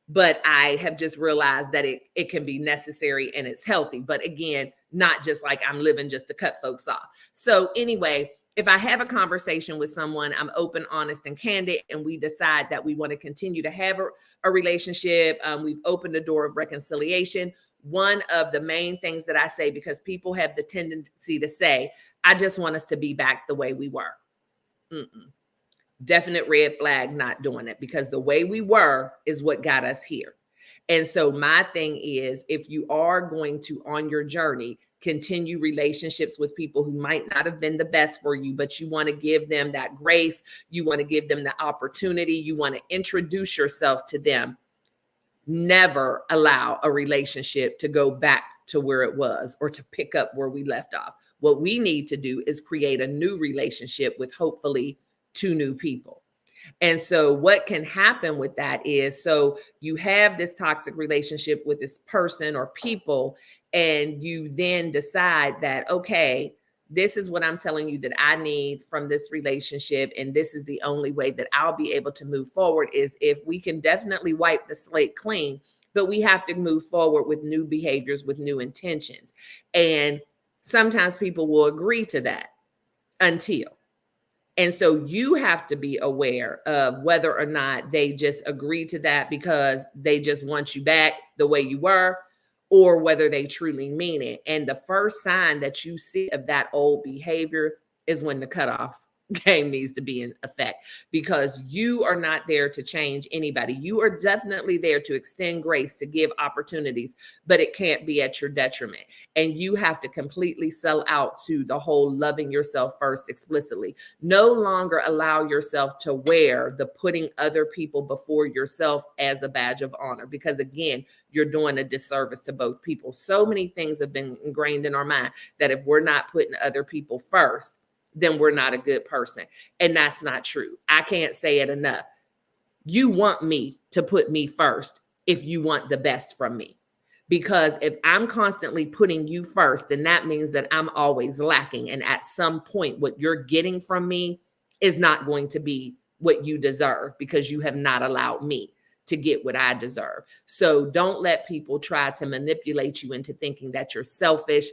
but I have just realized that it can be necessary and it's healthy. But again, not just like I'm living just to cut folks off. So anyway, if I have a conversation with someone, I'm open, honest, and candid, and we decide that we want to continue to have a relationship, we've opened the door of reconciliation. One of the main things that I say, because people have the tendency to say, I just want us to be back the way we were. Definite red flag, not doing it, because the way we were is what got us here. And so my thing is, if you are going to, on your journey, continue relationships with people who might not have been the best for you, but you want to give them that grace, you want to give them the opportunity, you want to introduce yourself to them, never allow a relationship to go back to where it was or to pick up where we left off. What we need to do is create a new relationship with hopefully 2 new people. And so what can happen with that is, so you have this toxic relationship with this person or people, and you then decide that, okay, this is what I'm telling you that I need from this relationship. And this is the only way that I'll be able to move forward, is if we can definitely wipe the slate clean, but we have to move forward with new behaviors, with new intentions. And sometimes people will agree to that until. And so you have to be aware of whether or not they just agree to that because they just want you back the way you were, or whether they truly mean it. And the first sign that you see of that old behavior is when the cutoff game needs to be in effect, because you are not there to change anybody. You are definitely there to extend grace, to give opportunities, but it can't be at your detriment. And you have to completely sell out to the whole loving yourself first explicitly. No longer allow yourself to wear the putting other people before yourself as a badge of honor, because again, you're doing a disservice to both people. So many things have been ingrained in our mind that if we're not putting other people first, then we're not a good person. And that's not true. I can't say it enough. You want me to put me first if you want the best from me. Because if I'm constantly putting you first, then that means that I'm always lacking. And at some point, what you're getting from me is not going to be what you deserve, because you have not allowed me to get what I deserve. So don't let people try to manipulate you into thinking that you're selfish,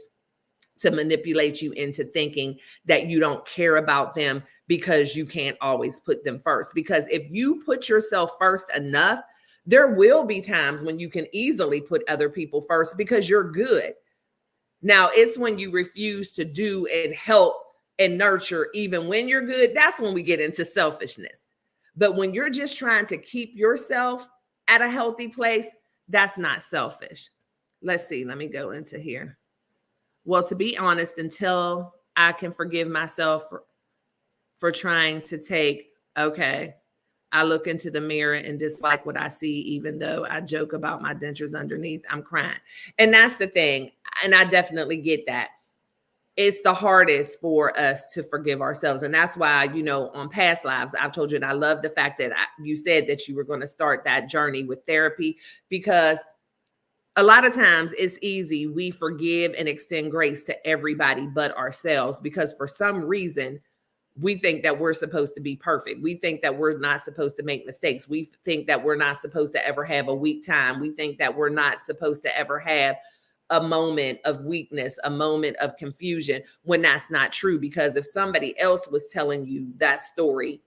to manipulate you into thinking that you don't care about them because you can't always put them first. Because if you put yourself first enough, there will be times when you can easily put other people first because you're good. Now, it's when you refuse to do and help and nurture even when you're good, that's when we get into selfishness. But when you're just trying to keep yourself at a healthy place, that's not selfish. Let's see. Let me go into here. Well, to be honest, until I can forgive myself for trying to take, okay, I look into the mirror and dislike what I see, even though I joke about my dentures underneath, I'm crying. And that's the thing. And I definitely get that. It's the hardest for us to forgive ourselves. And that's why, on past lives, I've told you, and I love the fact that you said that you were going to start that journey with therapy, because a lot of times it's easy. We forgive and extend grace to everybody but ourselves, because for some reason we think that we're supposed to be perfect. We think that we're not supposed to make mistakes. We think that we're not supposed to ever have a weak time. We think that we're not supposed to ever have a moment of weakness, a moment of confusion, when that's not true. Because if somebody else was telling you that story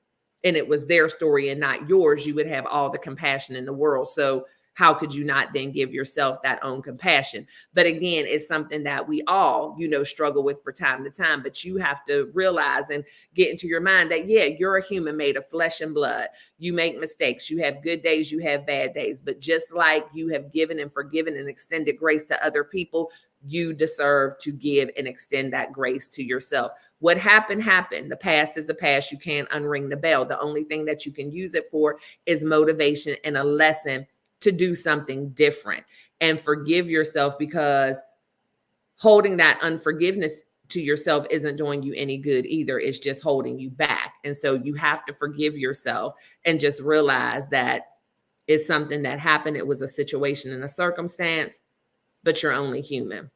and it was their story and not yours, you would have all the compassion in the world. So how could you not then give yourself that own compassion? But again, it's something that we all, struggle with from time to time. But you have to realize and get into your mind that, yeah, you're a human made of flesh and blood. You make mistakes. You have good days. You have bad days. But just like you have given and forgiven and extended grace to other people, you deserve to give and extend that grace to yourself. What happened, happened. The past is the past. You can't unring the bell. The only thing that you can use it for is motivation and a lesson to do something different. And forgive yourself, because holding that unforgiveness to yourself isn't doing you any good either. It's just holding you back. And so you have to forgive yourself and just realize that it's something that happened. It was a situation and a circumstance, but you're only human.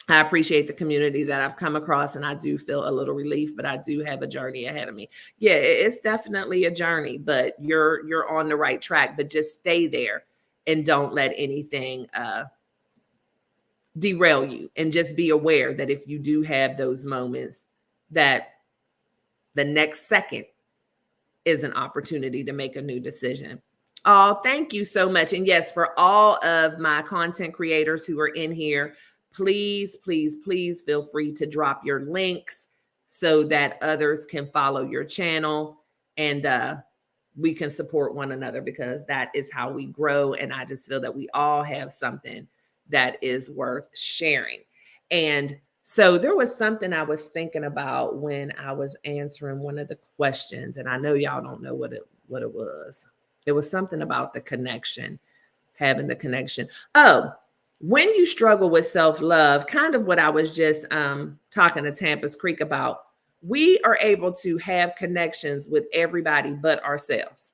I appreciate the community that I've come across, and I do feel a little relief, but I do have a journey ahead of me. Yeah, it's definitely a journey, but you're on the right track, but just stay there and don't let anything derail you, and just be aware that if you do have those moments, that the next second is an opportunity to make a new decision. Oh, thank you so much. And yes, for all of my content creators who are in here, please, please, please feel free to drop your links so that others can follow your channel, and we can support one another, because that is how we grow. And I just feel that we all have something that is worth sharing. And so there was something I was thinking about when I was answering one of the questions, and I know y'all don't know what it was. It was something about the connection, having the connection. Oh, when you struggle with self-love, kind of what I was just talking to Tampa's Creek about, we are able to have connections with everybody but ourselves.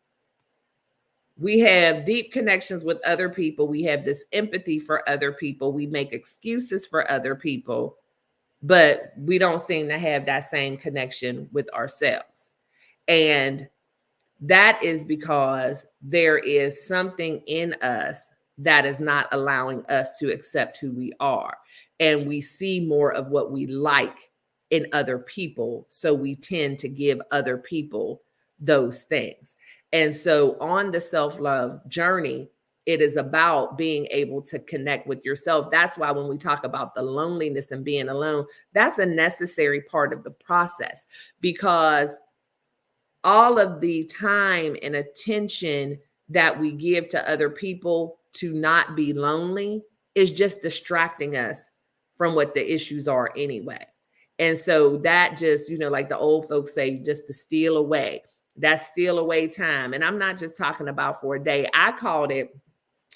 We have deep connections with other people. We have this empathy for other people. We make excuses for other people, but we don't seem to have that same connection with ourselves. And that is because there is something in us that is not allowing us to accept who we are. And we see more of what we like in other people. So we tend to give other people those things. And so on the self-love journey, it is about being able to connect with yourself. That's why when we talk about the loneliness and being alone, that's a necessary part of the process, because all of the time and attention that we give to other people to not be lonely is just distracting us from what the issues are anyway. And so that just, like the old folks say, just to steal away, that steal away time. And I'm not just talking about for a day. I called it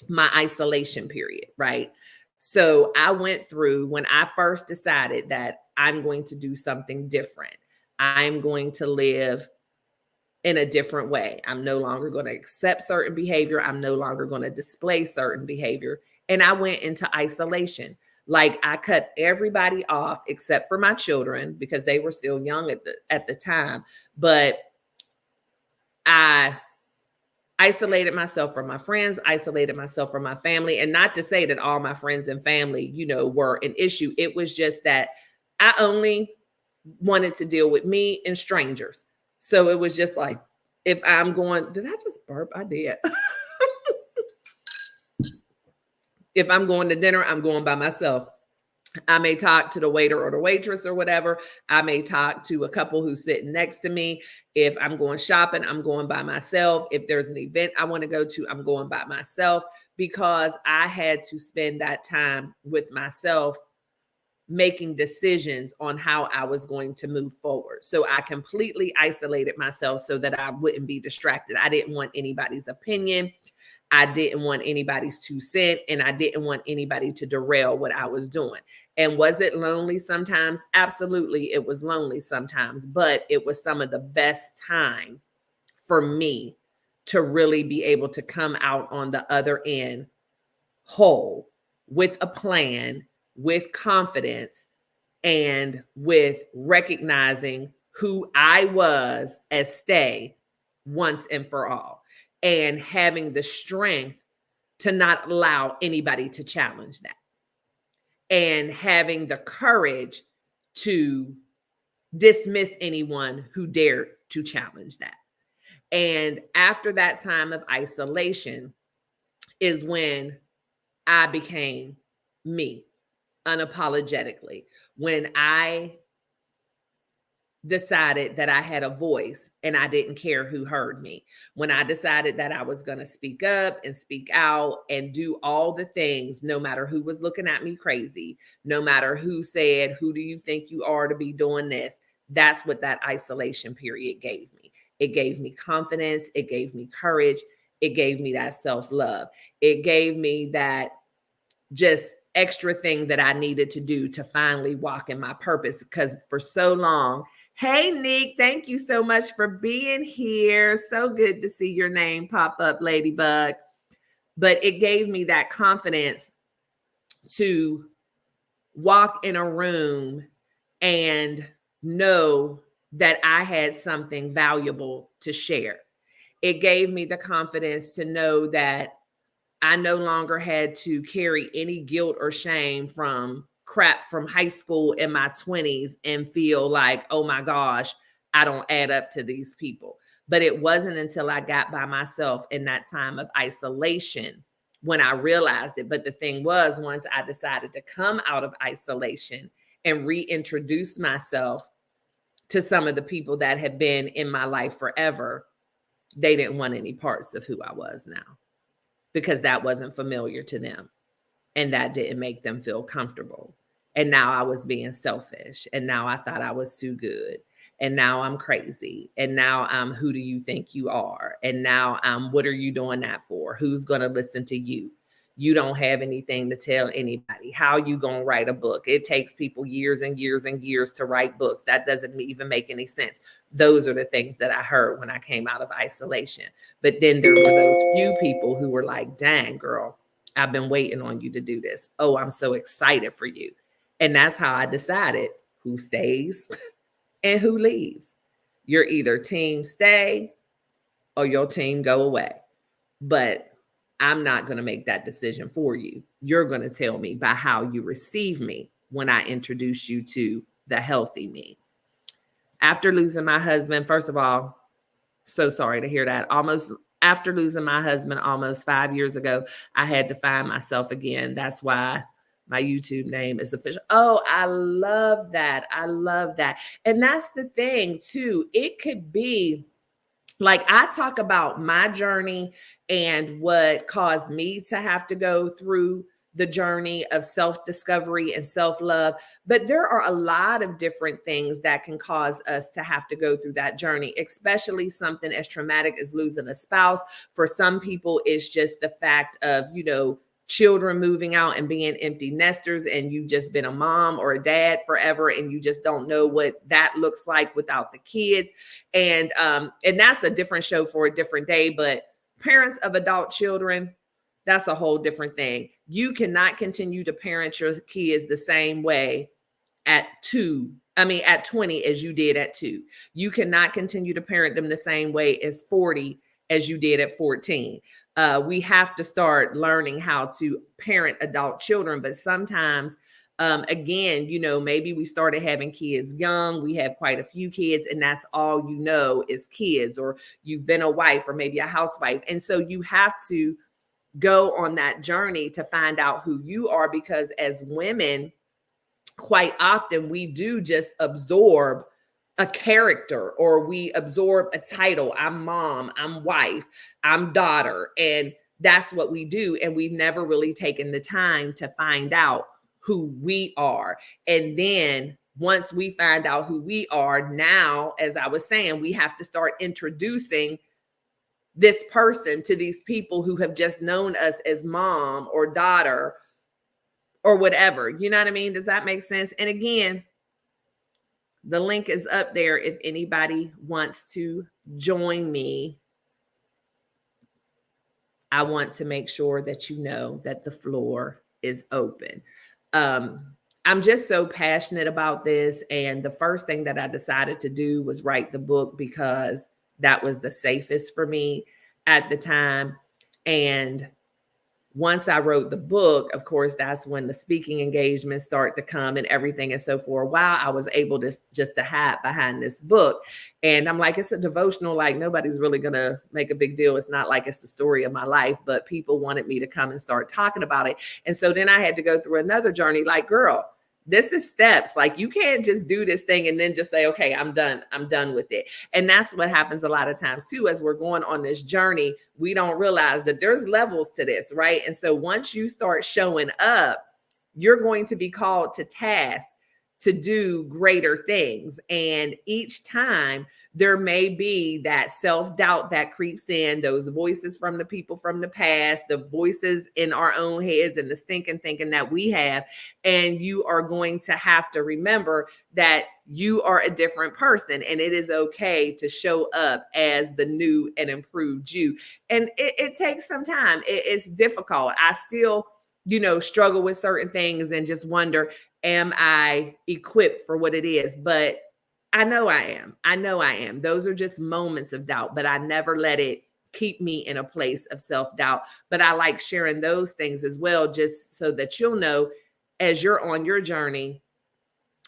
my isolation period, right? So I went through, when I first decided that I'm going to do something different, I'm going to live in a different way. I'm no longer going to accept certain behavior. I'm no longer going to display certain behavior. And I went into isolation. Like, I cut everybody off except for my children, because they were still young at the time. But I isolated myself from my friends, isolated myself from my family. And not to say that all my friends and family, were an issue. It was just that I only wanted to deal with me and strangers. So it was just like, if I'm going, did I just burp? I did. If I'm going to dinner, I'm going by myself. I may talk to the waiter or the waitress or whatever. I may talk to a couple who's sitting next to me. If I'm going shopping, I'm going by myself. If there's an event I want to go to, I'm going by myself, because I had to spend that time with myself, making decisions on how I was going to move forward. So I completely isolated myself so that I wouldn't be distracted. I didn't want anybody's opinion. I didn't want anybody's 2 cents, and I didn't want anybody to derail what I was doing. And was it lonely sometimes? Absolutely, it was lonely sometimes, but it was some of the best time for me to really be able to come out on the other end whole, with a plan, with confidence, and with recognizing who I was as Stae once and for all, and having the strength to not allow anybody to challenge that, and having the courage to dismiss anyone who dared to challenge that. And after that time of isolation is when I became me, unapologetically. When I decided that I had a voice and I didn't care who heard me. When I decided that I was going to speak up and speak out and do all the things, no matter who was looking at me crazy, no matter who said, who do you think you are to be doing this? That's what that isolation period gave me. It gave me confidence. It gave me courage. It gave me that self-love. It gave me that just extra thing that I needed to do to finally walk in my purpose. Because for so long, hey, Nick, thank you so much for being here. So good to see your name pop up, Ladybug. But it gave me that confidence to walk in a room and know that I had something valuable to share. It gave me the confidence to know that I no longer had to carry any guilt or shame from crap from high school in my 20s and feel like, oh my gosh, I don't add up to these people. But it wasn't until I got by myself in that time of isolation when I realized it. But the thing was, once I decided to come out of isolation and reintroduce myself to some of the people that have been in my life forever, they didn't want any parts of who I was now, because that wasn't familiar to them and that didn't make them feel comfortable. And now I was being selfish, and now I thought I was too good, and now I'm crazy, and now I'm who do you think you are, and now I'm what are you doing that for? Who's going to listen to you? You don't have anything to tell anybody. How you going to write a book? It takes people years and years and years to write books. That doesn't even make any sense. Those are the things that I heard when I came out of isolation. But then there were those few people who were like, dang, girl, I've been waiting on you to do this. Oh, I'm so excited for you. And that's how I decided who stays and who leaves. You're either team stay or your team go away. But I'm not going to make that decision for you. You're going to tell me by how you receive me when I introduce you to the healthy me. After losing my husband, first of all, so sorry to hear that. After losing my husband almost 5 years ago, I had to find myself again. That's why my YouTube name is official. Oh, I love that. I love that. And that's the thing too. It could be like I talk about my journey and what caused me to have to go through the journey of self-discovery and self-love. But there are a lot of different things that can cause us to have to go through that journey, especially something as traumatic as losing a spouse. For some people, it's just the fact of, children moving out and being empty nesters, and you've just been a mom or a dad forever, and you just don't know what that looks like without the kids. And that's a different show for a different day. But parents of adult children, that's a whole different thing. You cannot continue to parent your kids the same way at 20 as you did at 2. You cannot continue to parent them the same way as 40 as you did at 14. We have to start learning how to parent adult children. But sometimes, again, maybe we started having kids young. We have quite a few kids, and that's all is kids, or you've been a wife or maybe a housewife. And so you have to go on that journey to find out who you are, because as women, quite often we do just absorb a character, or we absorb a title. I'm mom, I'm wife, I'm daughter. And that's what we do. And we've never really taken the time to find out who we are. And then once we find out who we are, now, as I was saying, we have to start introducing this person to these people who have just known us as mom or daughter or whatever. You know what I mean? Does that make sense? And again, the link is up there if anybody wants to join me. I want to make sure that you know that the floor is open. I'm just so passionate about this. And the first thing that I decided to do was write the book, because that was the safest for me at the time. And once I wrote the book, of course, that's when the speaking engagements start to come and everything. And so for a while, I was able to just to hide behind this book. And I'm like, it's a devotional, like nobody's really going to make a big deal. It's not like it's the story of my life, but people wanted me to come and start talking about it. And so then I had to go through another journey, like, girl, this is steps. Like, you can't just do this thing and then just say, okay, I'm done with it. And that's what happens a lot of times too. As we're going on this journey, we don't realize that there's levels to this, right? And so once you start showing up, you're going to be called to task to do greater things. And each time there may be that self-doubt that creeps in, those voices from the people from the past, the voices in our own heads, and the stinking thinking that we have. And you are going to have to remember that you are a different person, and it is okay to show up as the new and improved you. And it takes some time. It's difficult. I still, struggle with certain things and just wonder, am I equipped for what it is? But I know I am. I know I am. Those are just moments of doubt, but I never let it keep me in a place of self-doubt. But I like sharing those things as well, just so that you'll know as you're on your journey,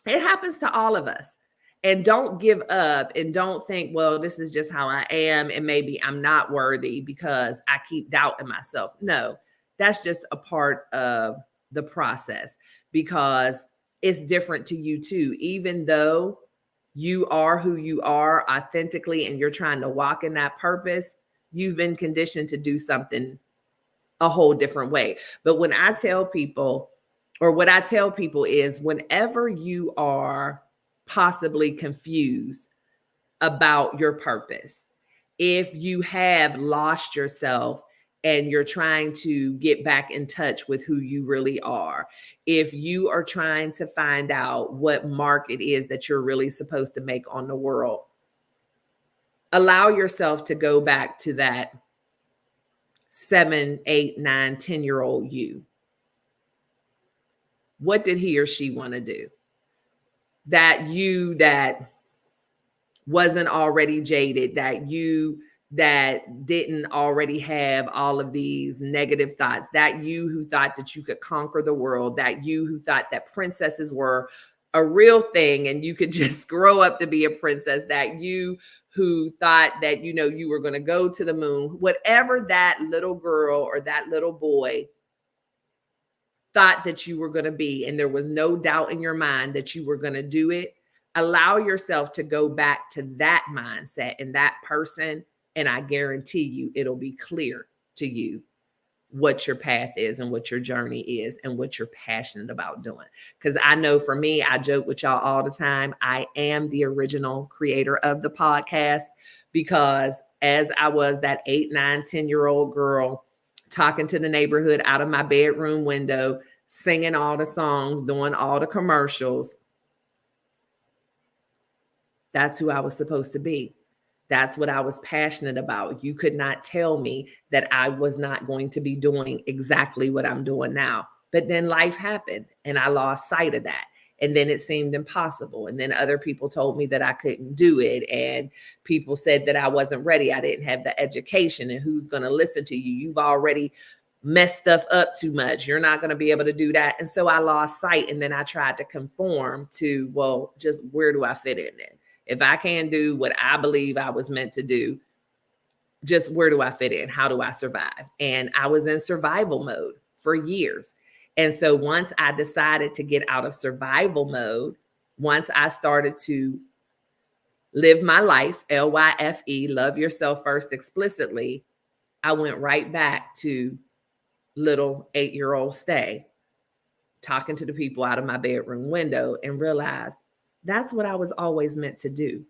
it happens to all of us. And don't give up and don't think, well, this is just how I am, and maybe I'm not worthy because I keep doubting myself. No, that's just a part of the process, because it's different to you too. Even though you are who you are authentically and you're trying to walk in that purpose, you've been conditioned to do something a whole different way. But when I tell people, or what I tell people is, whenever you are possibly confused about your purpose, if you have lost yourself and you're trying to get back in touch with who you really are, if you are trying to find out what mark it is that you're really supposed to make on the world, allow yourself to go back to that 7, 8, 9, 10-year-old you. What did he or she want to do? That you that wasn't already jaded, that you that didn't already have all of these negative thoughts, that you who thought that you could conquer the world, that you who thought that princesses were a real thing and you could just grow up to be a princess, that you who thought that, you were going to go to the moon, whatever that little girl or that little boy thought that you were going to be, and there was no doubt in your mind that you were going to do it, allow yourself to go back to that mindset and that person, and I guarantee you it'll be clear to you what your path is and what your journey is and what you're passionate about doing. Because I know for me, I joke with y'all all the time, I am the original creator of the podcast, because as I was that 8, 9, 10-year-old girl talking to the neighborhood out of my bedroom window, singing all the songs, doing all the commercials, that's who I was supposed to be. That's what I was passionate about. You could not tell me that I was not going to be doing exactly what I'm doing now. But then life happened and I lost sight of that. And then it seemed impossible. And then other people told me that I couldn't do it. And people said that I wasn't ready. I didn't have the education. And who's going to listen to you? You've already messed stuff up too much. You're not going to be able to do that. And so I lost sight. And then I tried to conform to, well, just where do I fit in then? If I can't do what I believe I was meant to do, just where do I fit in? How do I survive? And I was in survival mode for years. And so once I decided to get out of survival mode, once I started to live my life, L-Y-F-E, love yourself first explicitly, I went right back to little 8-year-old Stae, talking to the people out of my bedroom window, and realized that's what I was always meant to do.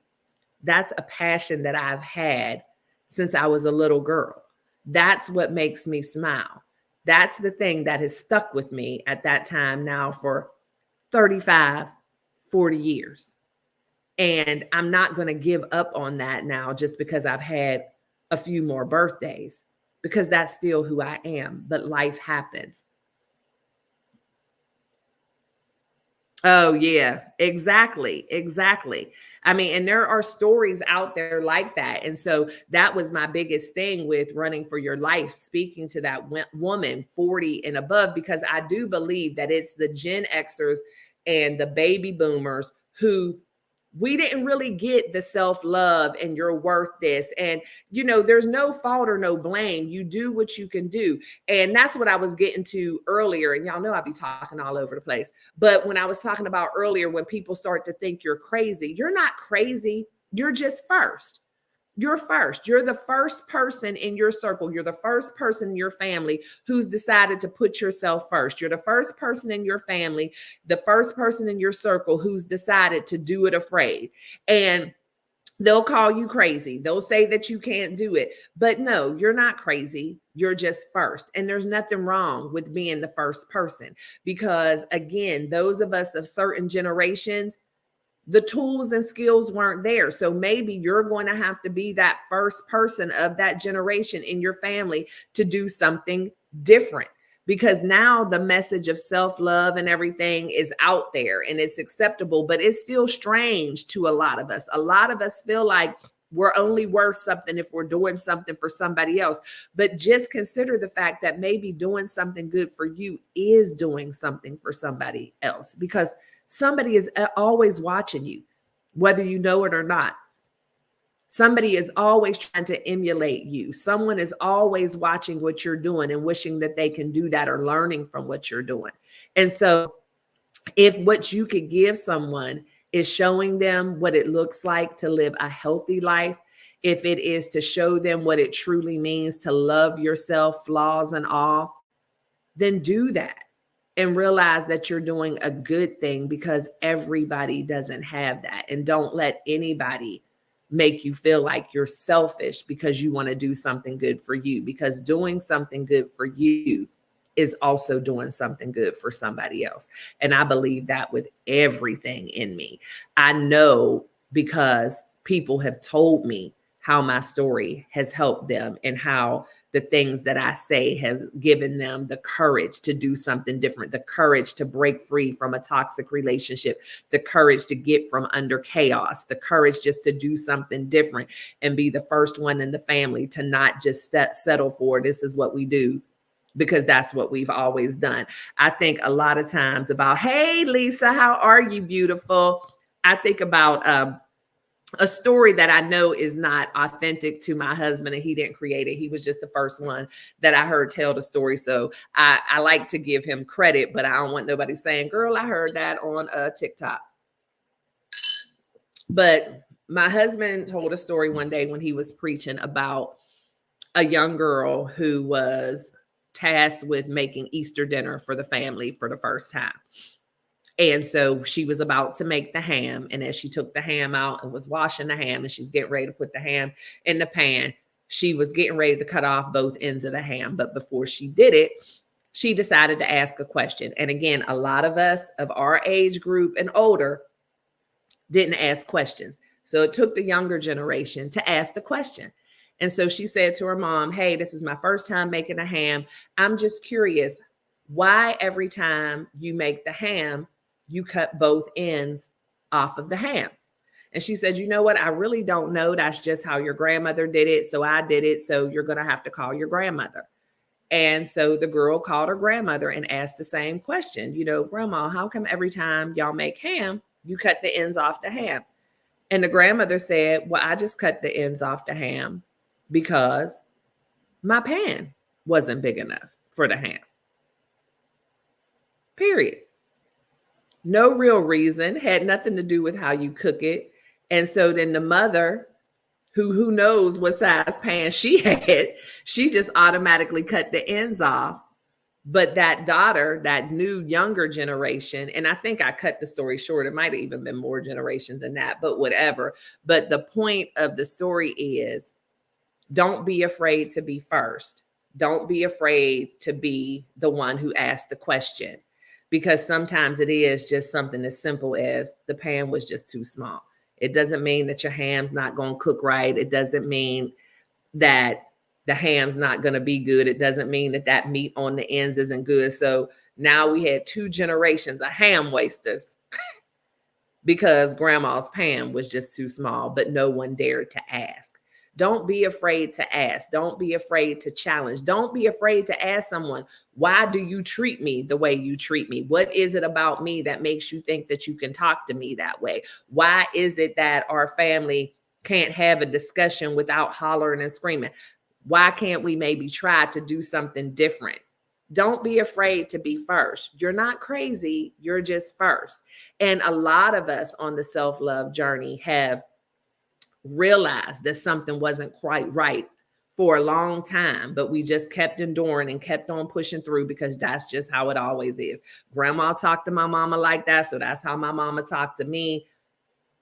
That's a passion that I've had since I was a little girl. That's what makes me smile. That's the thing that has stuck with me at that time now for 35, 40 years. And I'm not going to give up on that now just because I've had a few more birthdays, because that's still who I am. But life happens. Oh, yeah, exactly. Exactly. I mean, and there are stories out there like that. And so that was my biggest thing with running for your life, speaking to that woman 40 and above, because I do believe that it's the Gen Xers and the baby boomers who we didn't really get the self-love and you're worth this. And, there's no fault or no blame. You do what you can do. And that's what I was getting to earlier. And y'all know I be talking all over the place. But when I was talking about earlier, when people start to think you're crazy, you're not crazy. You're just first. You're first. You're the first person in your circle. You're the first person in your family who's decided to put yourself first. You're the first person in your family, the first person in your circle who's decided to do it afraid. And they'll call you crazy. They'll say that you can't do it. But no, you're not crazy. You're just first. And there's nothing wrong with being the first person. Because again, those of us of certain generations, the tools and skills weren't there. So maybe you're going to have to be that first person of that generation in your family to do something different. Because now the message of self-love and everything is out there and it's acceptable, but it's still strange to a lot of us. A lot of us feel like we're only worth something if we're doing something for somebody else. But just consider the fact that maybe doing something good for you is doing something for somebody else, because somebody is always watching you, whether you know it or not. Somebody is always trying to emulate you. Someone is always watching what you're doing and wishing that they can do that or learning from what you're doing. And so if what you could give someone is showing them what it looks like to live a healthy life, if it is to show them what it truly means to love yourself, flaws and all, then do that. And realize that you're doing a good thing, because everybody doesn't have that. And don't let anybody make you feel like you're selfish because you want to do something good for you, because doing something good for you is also doing something good for somebody else. And I believe that with everything in me. I know because people have told me how my story has helped them and how the things that I say have given them the courage to do something different, the courage to break free from a toxic relationship, the courage to get from under chaos, the courage just to do something different and be the first one in the family to not just settle for this is what we do, because that's what we've always done. I think a lot of times about, hey, Lisa, how are you, beautiful? I think about a story that I know is not authentic to my husband and he didn't create it. He was just the first one that I heard tell the story. So I like to give him credit, but I don't want nobody saying, girl, I heard that on TikTok. But my husband told a story one day when he was preaching about a young girl who was tasked with making Easter dinner for the family for the first time. And so she was about to make the ham. And as she took the ham out and was washing the ham and she's getting ready to put the ham in the pan, she was getting ready to cut off both ends of the ham. But before she did it, she decided to ask a question. And again, a lot of us of our age group and older didn't ask questions. So it took the younger generation to ask the question. And so she said to her mom, hey, this is my first time making a ham. I'm just curious, why every time you make the ham, you cut both ends off of the ham? And she said, you know what? I really don't know. That's just how your grandmother did it. So I did it. So you're going to have to call your grandmother. And so the girl called her grandmother and asked the same question. You know, Grandma, how come every time y'all make ham, you cut the ends off the ham? And the grandmother said, well, I just cut the ends off the ham because my pan wasn't big enough for the ham. Period. No real reason, had nothing to do with how you cook it. And so then the mother, who knows what size pan she had, she just automatically cut the ends off. But that daughter, that new younger generation, and I think I cut the story short, it might have even been more generations than that, but whatever. But the point of the story is, don't be afraid to be first. Don't be afraid to be the one who asked the question. Because sometimes it is just something as simple as the pan was just too small. It doesn't mean that your ham's not going to cook right. It doesn't mean that the ham's not going to be good. It doesn't mean that that meat on the ends isn't good. So now we had 2 generations of ham wasters because grandma's pan was just too small, but no one dared to ask. Don't be afraid to ask. Don't be afraid to challenge. Don't be afraid to ask someone, why do you treat me the way you treat me? What is it about me that makes you think that you can talk to me that way? Why is it that our family can't have a discussion without hollering and screaming? Why can't we maybe try to do something different? Don't be afraid to be first. You're not crazy. You're just first. And a lot of us on the self-love journey have realized that something wasn't quite right for a long time, but we just kept enduring and kept on pushing through because that's just how it always is. Grandma talked to my mama like that, so that's how my mama talked to me.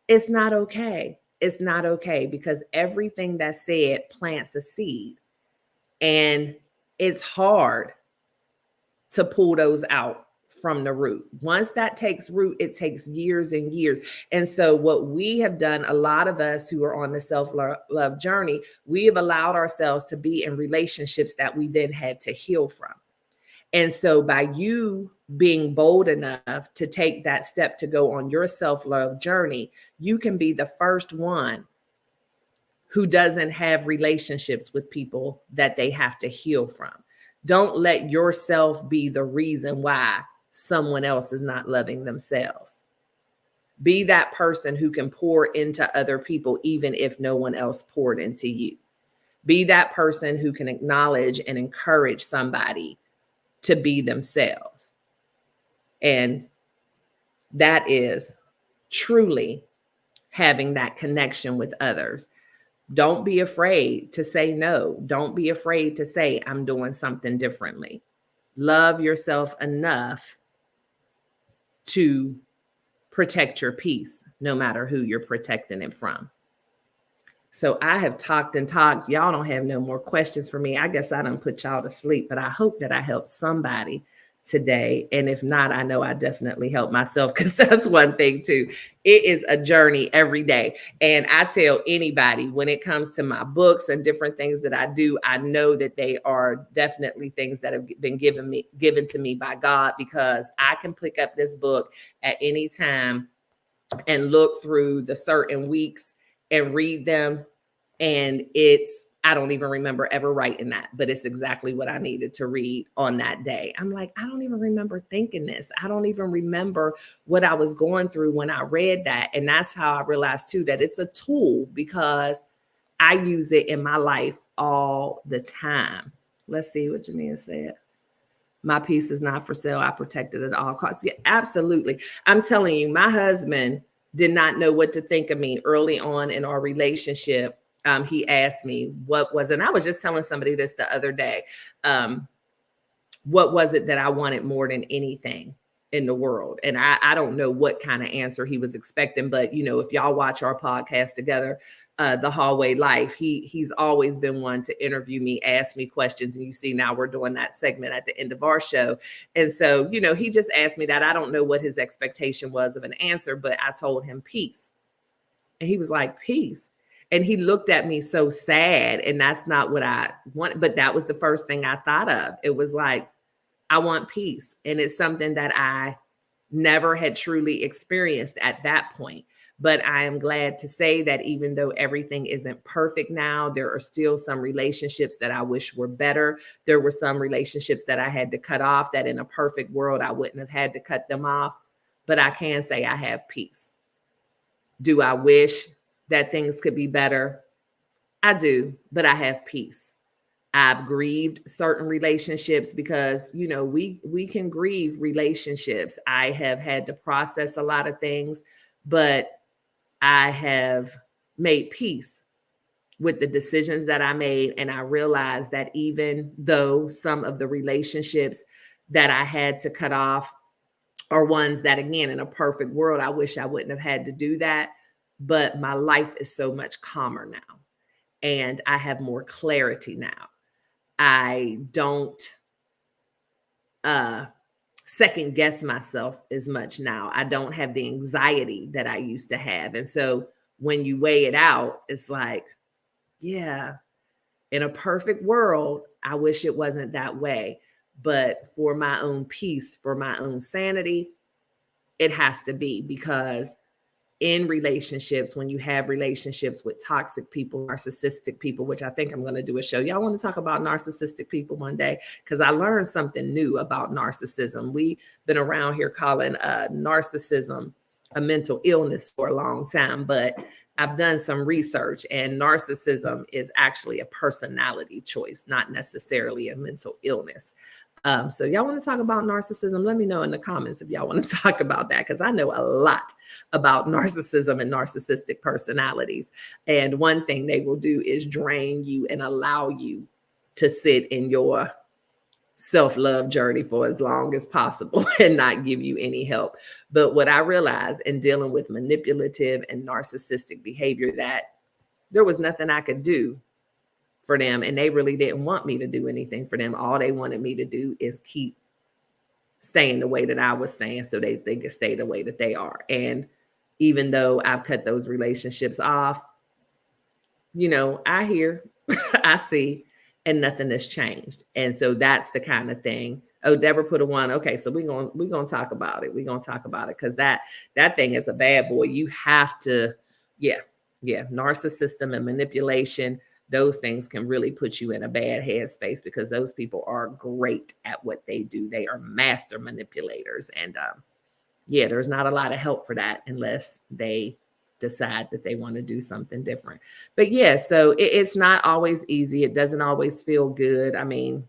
It's not okay. It's not okay, because everything that's said plants a seed, and it's hard to pull those out from the root. Once that takes root, it takes years and years. And so what we have done, a lot of us who are on the self-love journey, we have allowed ourselves to be in relationships that we then had to heal from. And so by you being bold enough to take that step to go on your self-love journey, you can be the first one who doesn't have relationships with people that they have to heal from. Don't let yourself be the reason why someone else is not loving themselves. Be that person who can pour into other people, even if no one else poured into you. Be that person who can acknowledge and encourage somebody to be themselves. And that is truly having that connection with others. Don't be afraid to say no. Don't be afraid to say, I'm doing something differently. Love yourself enough to protect your peace, no matter who you're protecting it from. So I have talked and talked. Y'all don't have no more questions for me. I guess I done put y'all to sleep, but I hope that I helped somebody today. And if not, I know I definitely help myself, because that's one thing too. It is a journey every day. And I tell anybody, when it comes to my books and different things that I do, I know that they are definitely things that have been given to me by God, because I can pick up this book at any time and look through the certain weeks and read them. And I don't even remember ever writing that, but it's exactly what I needed to read on that day. I'm like, I don't even remember thinking this. I don't even remember what I was going through when I read that. And that's how I realized too, that it's a tool, because I use it in my life all the time. Let's see what Jamia said. My peace is not for sale. I protect it at all costs. Yeah, absolutely. I'm telling you, my husband did not know what to think of me early on in our relationship. He asked me what was, and I was just telling somebody this the other day. What was it that I wanted more than anything in the world? And I don't know what kind of answer he was expecting, but you know, if y'all watch our podcast together, The Hallway Life, he's always been one to interview me, ask me questions. And you see, now we're doing that segment at the end of our show. And so, you know, he just asked me that. I don't know what his expectation was of an answer, but I told him peace. And he was like, peace. And he looked at me so sad. And that's not what I want. But that was the first thing I thought of. It was like, I want peace. And it's something that I never had truly experienced at that point. But I am glad to say that even though everything isn't perfect now, there are still some relationships that I wish were better. There were some relationships that I had to cut off that in a perfect world, I wouldn't have had to cut them off. But I can say I have peace. Do I wish that things could be better? I do, but I have peace. I've grieved certain relationships because, you know, we can grieve relationships. I have had to process a lot of things, but I have made peace with the decisions that I made. And I realized that even though some of the relationships that I had to cut off are ones that, again, in a perfect world, I wish I wouldn't have had to do that. But my life is so much calmer now, and I have more clarity now. I don't second guess myself as much now. I don't have the anxiety that I used to have. And so when you weigh it out, it's like, yeah, in a perfect world, I wish it wasn't that way. But for my own peace, for my own sanity, it has to be, because in relationships, when you have relationships with toxic people, narcissistic people, which I think I'm going to do a show. Y'all want to talk about narcissistic people one day? Because I learned something new about narcissism. We've been around here calling narcissism a mental illness for a long time, but I've done some research, and narcissism is actually a personality choice, not necessarily a mental illness. So y'all want to talk about narcissism? Let me know in the comments if y'all want to talk about that, because I know a lot about narcissism and narcissistic personalities. And one thing they will do is drain you and allow you to sit in your self-love journey for as long as possible and not give you any help. But what I realized in dealing with manipulative and narcissistic behavior, that there was nothing I could do for them, and they really didn't want me to do anything for them. All they wanted me to do is keep staying the way that I was staying, so they could stay the way that they are. And even though I've cut those relationships off, I hear, I see, and nothing has changed. And so that's the kind of thing. Oh, Deborah put a 1. Okay, so we're gonna talk about it. We're gonna talk about it, because that thing is a bad boy. You have to, yeah, narcissism and manipulation. Those things can really put you in a bad headspace, because those people are great at what they do. They are master manipulators, and there's not a lot of help for that unless they decide that they want to do something different. But so it's not always easy. It doesn't always feel good. I mean,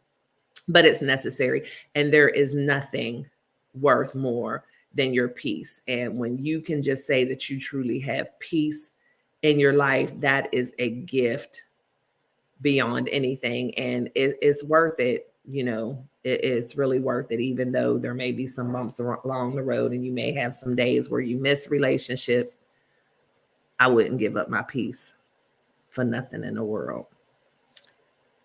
but it's necessary. And there is nothing worth more than your peace. And when you can just say that you truly have peace in your life, that is a gift beyond anything. And it's worth it. It's really worth it, even though there may be some bumps along the road and you may have some days where you miss relationships. I wouldn't give up my peace for nothing in the world.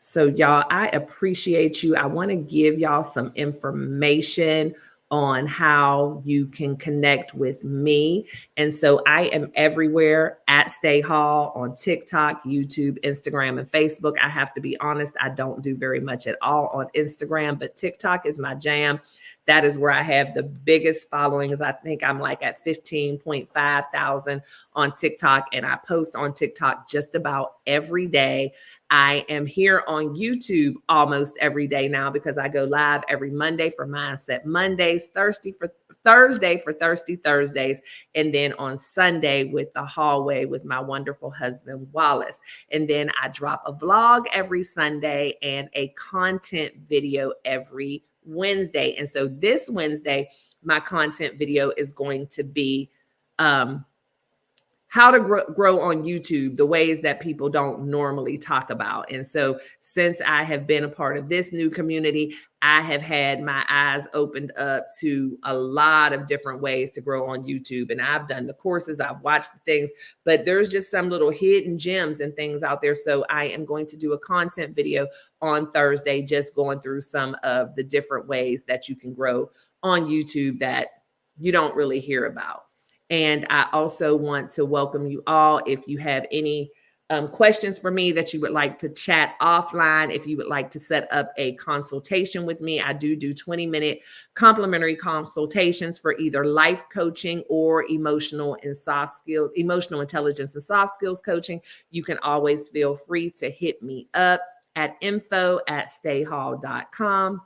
So y'all, I appreciate you. I want to give y'all some information on how you can connect with me. And so I am everywhere at Stae Hall on TikTok, YouTube, Instagram, and Facebook. I have to be honest, I don't do very much at all on Instagram, but TikTok is my jam. That is where I have the biggest followings. I think I'm like at 15.5 thousand on TikTok, and I post on TikTok just about every day. I am here on YouTube almost every day now, because I go live every Monday for Mindset Mondays, Thursday for Thirsty Thursdays, and then on Sunday with the hallway with my wonderful husband, Wallace. And then I drop a vlog every Sunday and a content video every Wednesday. And so this Wednesday, my content video is going to be how to grow on YouTube, the ways that people don't normally talk about. And so since I have been a part of this new community, I have had my eyes opened up to a lot of different ways to grow on YouTube. And I've done the courses, I've watched the things, but there's just some little hidden gems and things out there. So I am going to do a content video on Thursday, just going through some of the different ways that you can grow on YouTube that you don't really hear about. And I also want to welcome you all. If you have any questions for me that you would like to chat offline, if you would like to set up a consultation with me, I do 20-minute complimentary consultations for either life coaching or emotional intelligence and soft skills coaching. You can always feel free to hit me up at info@staehall.com.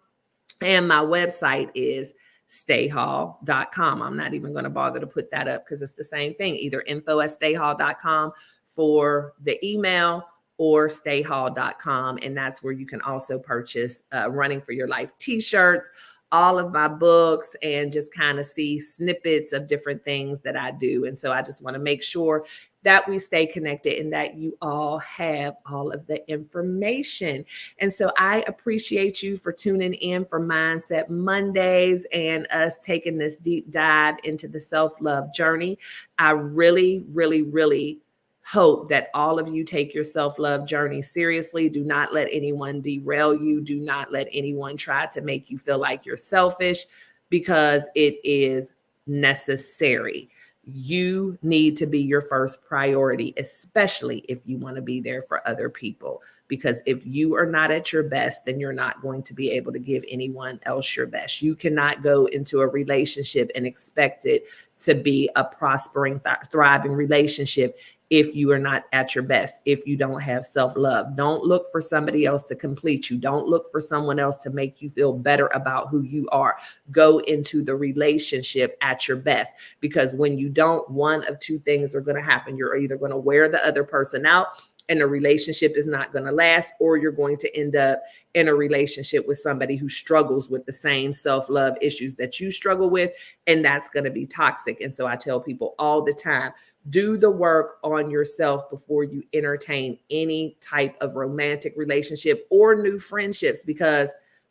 And my website is staehall.com. I'm not even going to bother to put that up, because it's the same thing, either info@staehall.com for the email or staehall.com. And that's where you can also purchase Running for Your Life t-shirts, all of my books, and just kind of see snippets of different things that I do. And so I just want to make sure that we stay connected and that you all have all of the information. And so I appreciate you for tuning in for Mindset Mondays and us taking this deep dive into the self-love journey. I really, really, really hope that all of you take your self-love journey seriously. Do not let anyone derail you. Do not let anyone try to make you feel like you're selfish, because it is necessary. You need to be your first priority, especially if you want to be there for other people. Because if you are not at your best, then you're not going to be able to give anyone else your best. You cannot go into a relationship and expect it to be a prospering, thriving relationship if you are not at your best, if you don't have self-love. Don't look for somebody else to complete you. Don't look for someone else to make you feel better about who you are. Go into the relationship at your best, because when you don't, one of two things are going to happen. You're either going to wear the other person out, and the relationship is not going to last, or you're going to end up in a relationship with somebody who struggles with the same self-love issues that you struggle with, and that's going to be toxic. And so I tell people all the time, do the work on yourself before you entertain any type of romantic relationship or new friendships, because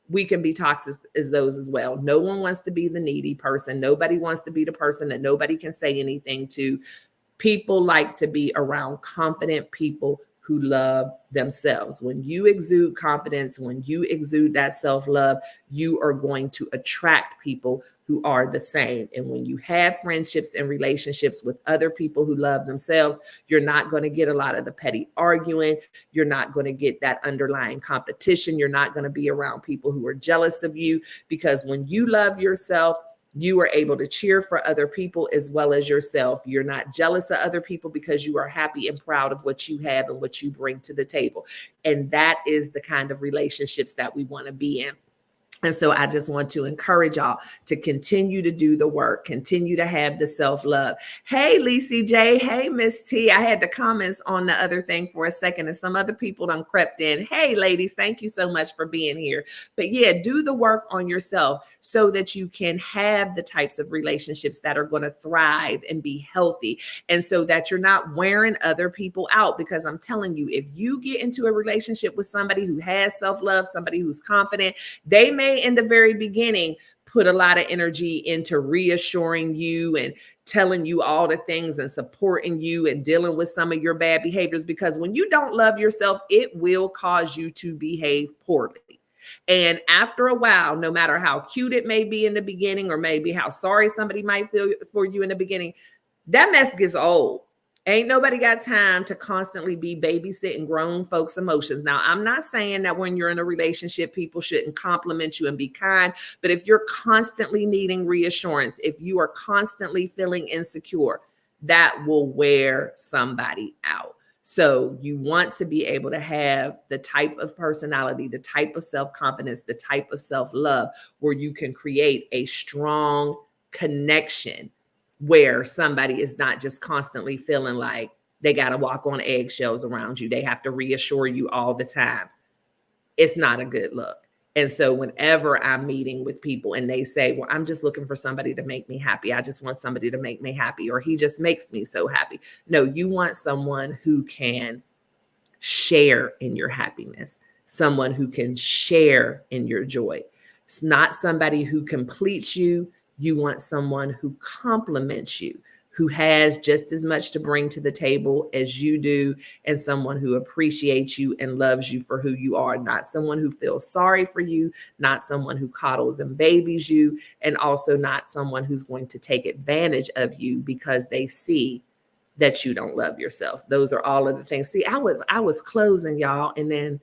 we can be toxic as those as well. No one wants to be the needy person. Nobody wants to be the person that nobody can say anything to. People like to be around confident people who love themselves. When you exude confidence, when you exude that self-love, you are going to attract people who are the same. And when you have friendships and relationships with other people who love themselves, you're not going to get a lot of the petty arguing. You're not going to get that underlying competition. You're not going to be around people who are jealous of you, because when you love yourself, you are able to cheer for other people as well as yourself. You're not jealous of other people because you are happy and proud of what you have and what you bring to the table. And that is the kind of relationships that we want to be in. And so I just want to encourage y'all to continue to do the work, continue to have the self-love. Hey, Lacey J. Hey, Miss T. I had the comments on the other thing for a second, and some other people done crept in. Hey, ladies, thank you so much for being here. But yeah, do the work on yourself so that you can have the types of relationships that are going to thrive and be healthy, and so that you're not wearing other people out. Because I'm telling you, if you get into a relationship with somebody who has self-love, somebody who's confident, they may in the very beginning put a lot of energy into reassuring you and telling you all the things and supporting you and dealing with some of your bad behaviors, because when you don't love yourself, it will cause you to behave poorly. And after a while, no matter how cute it may be in the beginning, or maybe how sorry somebody might feel for you in the beginning, that mess gets old. Ain't nobody got time to constantly be babysitting grown folks' emotions. Now, I'm not saying that when you're in a relationship, people shouldn't compliment you and be kind, but if you're constantly needing reassurance, if you are constantly feeling insecure, that will wear somebody out. So you want to be able to have the type of personality, the type of self-confidence, the type of self-love where you can create a strong connection, where somebody is not just constantly feeling like they got to walk on eggshells around you. They have to reassure you all the time. It's not a good look. And so whenever I'm meeting with people and they say, well, I'm just looking for somebody to make me happy, I just want somebody to make me happy, or he just makes me so happy. No, you want someone who can share in your happiness, someone who can share in your joy. It's not somebody who completes you. You want someone who compliments you, who has just as much to bring to the table as you do, and someone who appreciates you and loves you for who you are, not someone who feels sorry for you, not someone who coddles and babies you, and also not someone who's going to take advantage of you because they see that you don't love yourself. Those are all of the things. See, I was closing, y'all, and then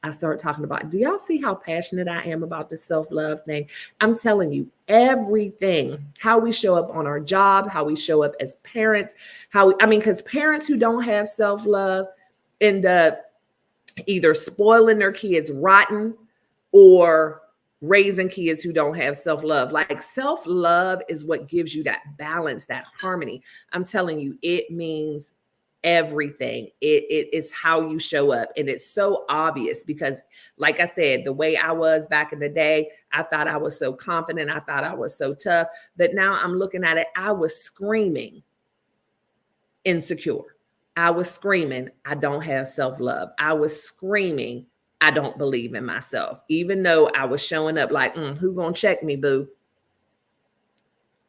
I start talking about, do y'all see how passionate I am about this self-love thing? I'm telling you, everything, how we show up on our job, how we show up as parents, because parents who don't have self-love end up either spoiling their kids rotten or raising kids who don't have self-love. Like, self-love is what gives you that balance, that harmony. I'm telling you, it means everything. It is how you show up. And it's so obvious because, like I said, the way I was back in the day, I thought I was so confident. I thought I was so tough. But now I'm looking at it, I was screaming insecure. I was screaming, I don't have self-love. I was screaming, I don't believe in myself. Even though I was showing up like, who gonna check me, boo?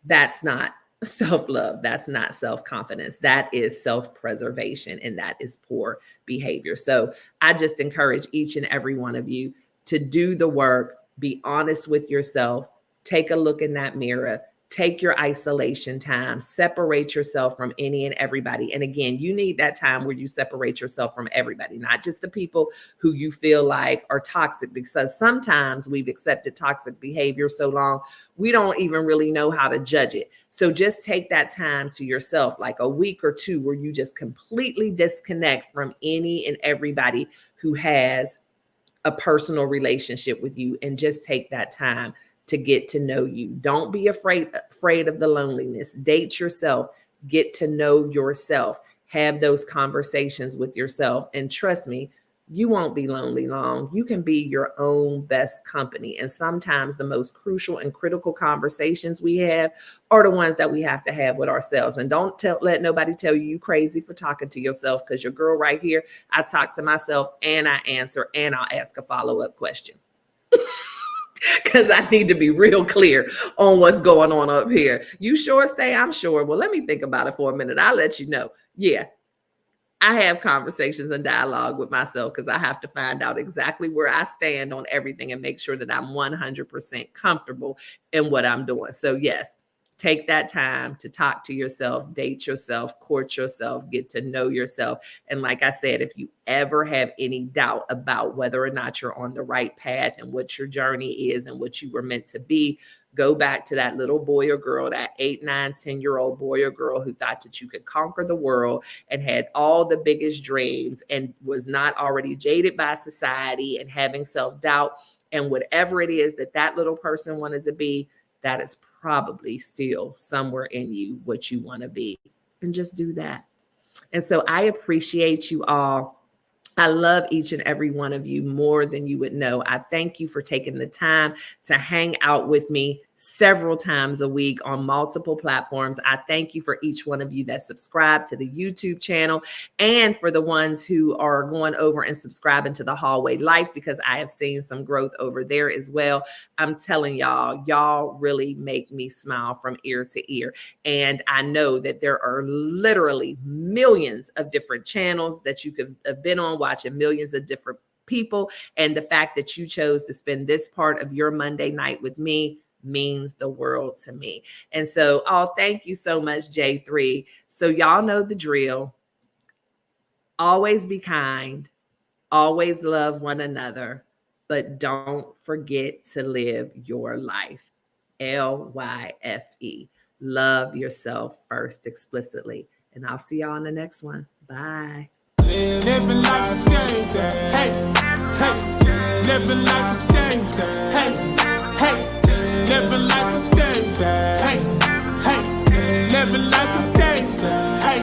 That's not self-love. That's not self-confidence. That is self-preservation, and that is poor behavior. So I just encourage each and every one of you to do the work, be honest with yourself, take a look in that mirror, take your isolation time, separate yourself from any and everybody. And again, you need that time where you separate yourself from everybody, not just the people who you feel like are toxic, because sometimes we've accepted toxic behavior so long, we don't even really know how to judge it. So just take that time to yourself, like a week or two, where you just completely disconnect from any and everybody who has a personal relationship with you, and just take that time to get to know you. Don't be afraid of the loneliness. Date yourself. Get to know yourself. have those conversations with yourself. And trust me, you won't be lonely long. You can be your own best company. And sometimes the most crucial and critical conversations we have are the ones that we have to have with ourselves. And don't let nobody tell you crazy for talking to yourself, because your girl right here, I talk to myself and I answer and I'll ask a follow-up question. Because I need to be real clear on what's going on up here. You sure, Stae? I'm sure. Well, let me think about it for a minute. I'll let you know. Yeah. I have conversations and dialogue with myself because I have to find out exactly where I stand on everything and make sure that I'm 100% comfortable in what I'm doing. So yes, take that time to talk to yourself, date yourself, court yourself, get to know yourself. And like I said, if you ever have any doubt about whether or not you're on the right path and what your journey is and what you were meant to be, go back to that little boy or girl, that 8, 9, 10-year-old boy or girl who thought that you could conquer the world and had all the biggest dreams and was not already jaded by society and having self-doubt. And whatever it is that that little person wanted to be, that is probably still somewhere in you what you want to be. And just do that. And so I appreciate you all. I love each and every one of you more than you would know. I thank you for taking the time to hang out with me several times a week on multiple platforms. I thank you for each one of you that subscribe to the YouTube channel, and for the ones who are going over and subscribing to the Hallway Life, because I have seen some growth over there as well. I'm telling y'all really make me smile from ear to ear. And I know that there are literally millions of different channels that you could have been on, watching millions of different people. And the fact that you chose to spend this part of your Monday night with me means the world to me. And so, thank you so much, J3. So y'all know the drill. Always be kind, always love one another, but don't forget to live your life. L-Y-F-E. Love yourself first explicitly. And I'll see y'all in the next one. Bye. Living life is gangsta. Hey, hey. Living life is gangsta. Hey, hey. Living life is gangsta. Hey, hey. Living life is gangsta. Hey,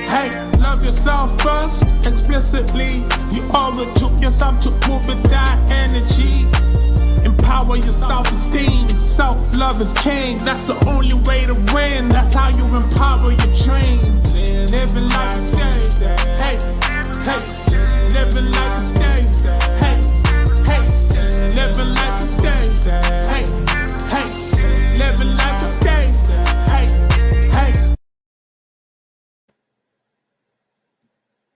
hey. Love yourself first, explicitly. You owe it to yourself to move with that energy. Empower your self-esteem. Self-love is king. That's the only way to win. That's how you empower your dreams. Living life is gangsta.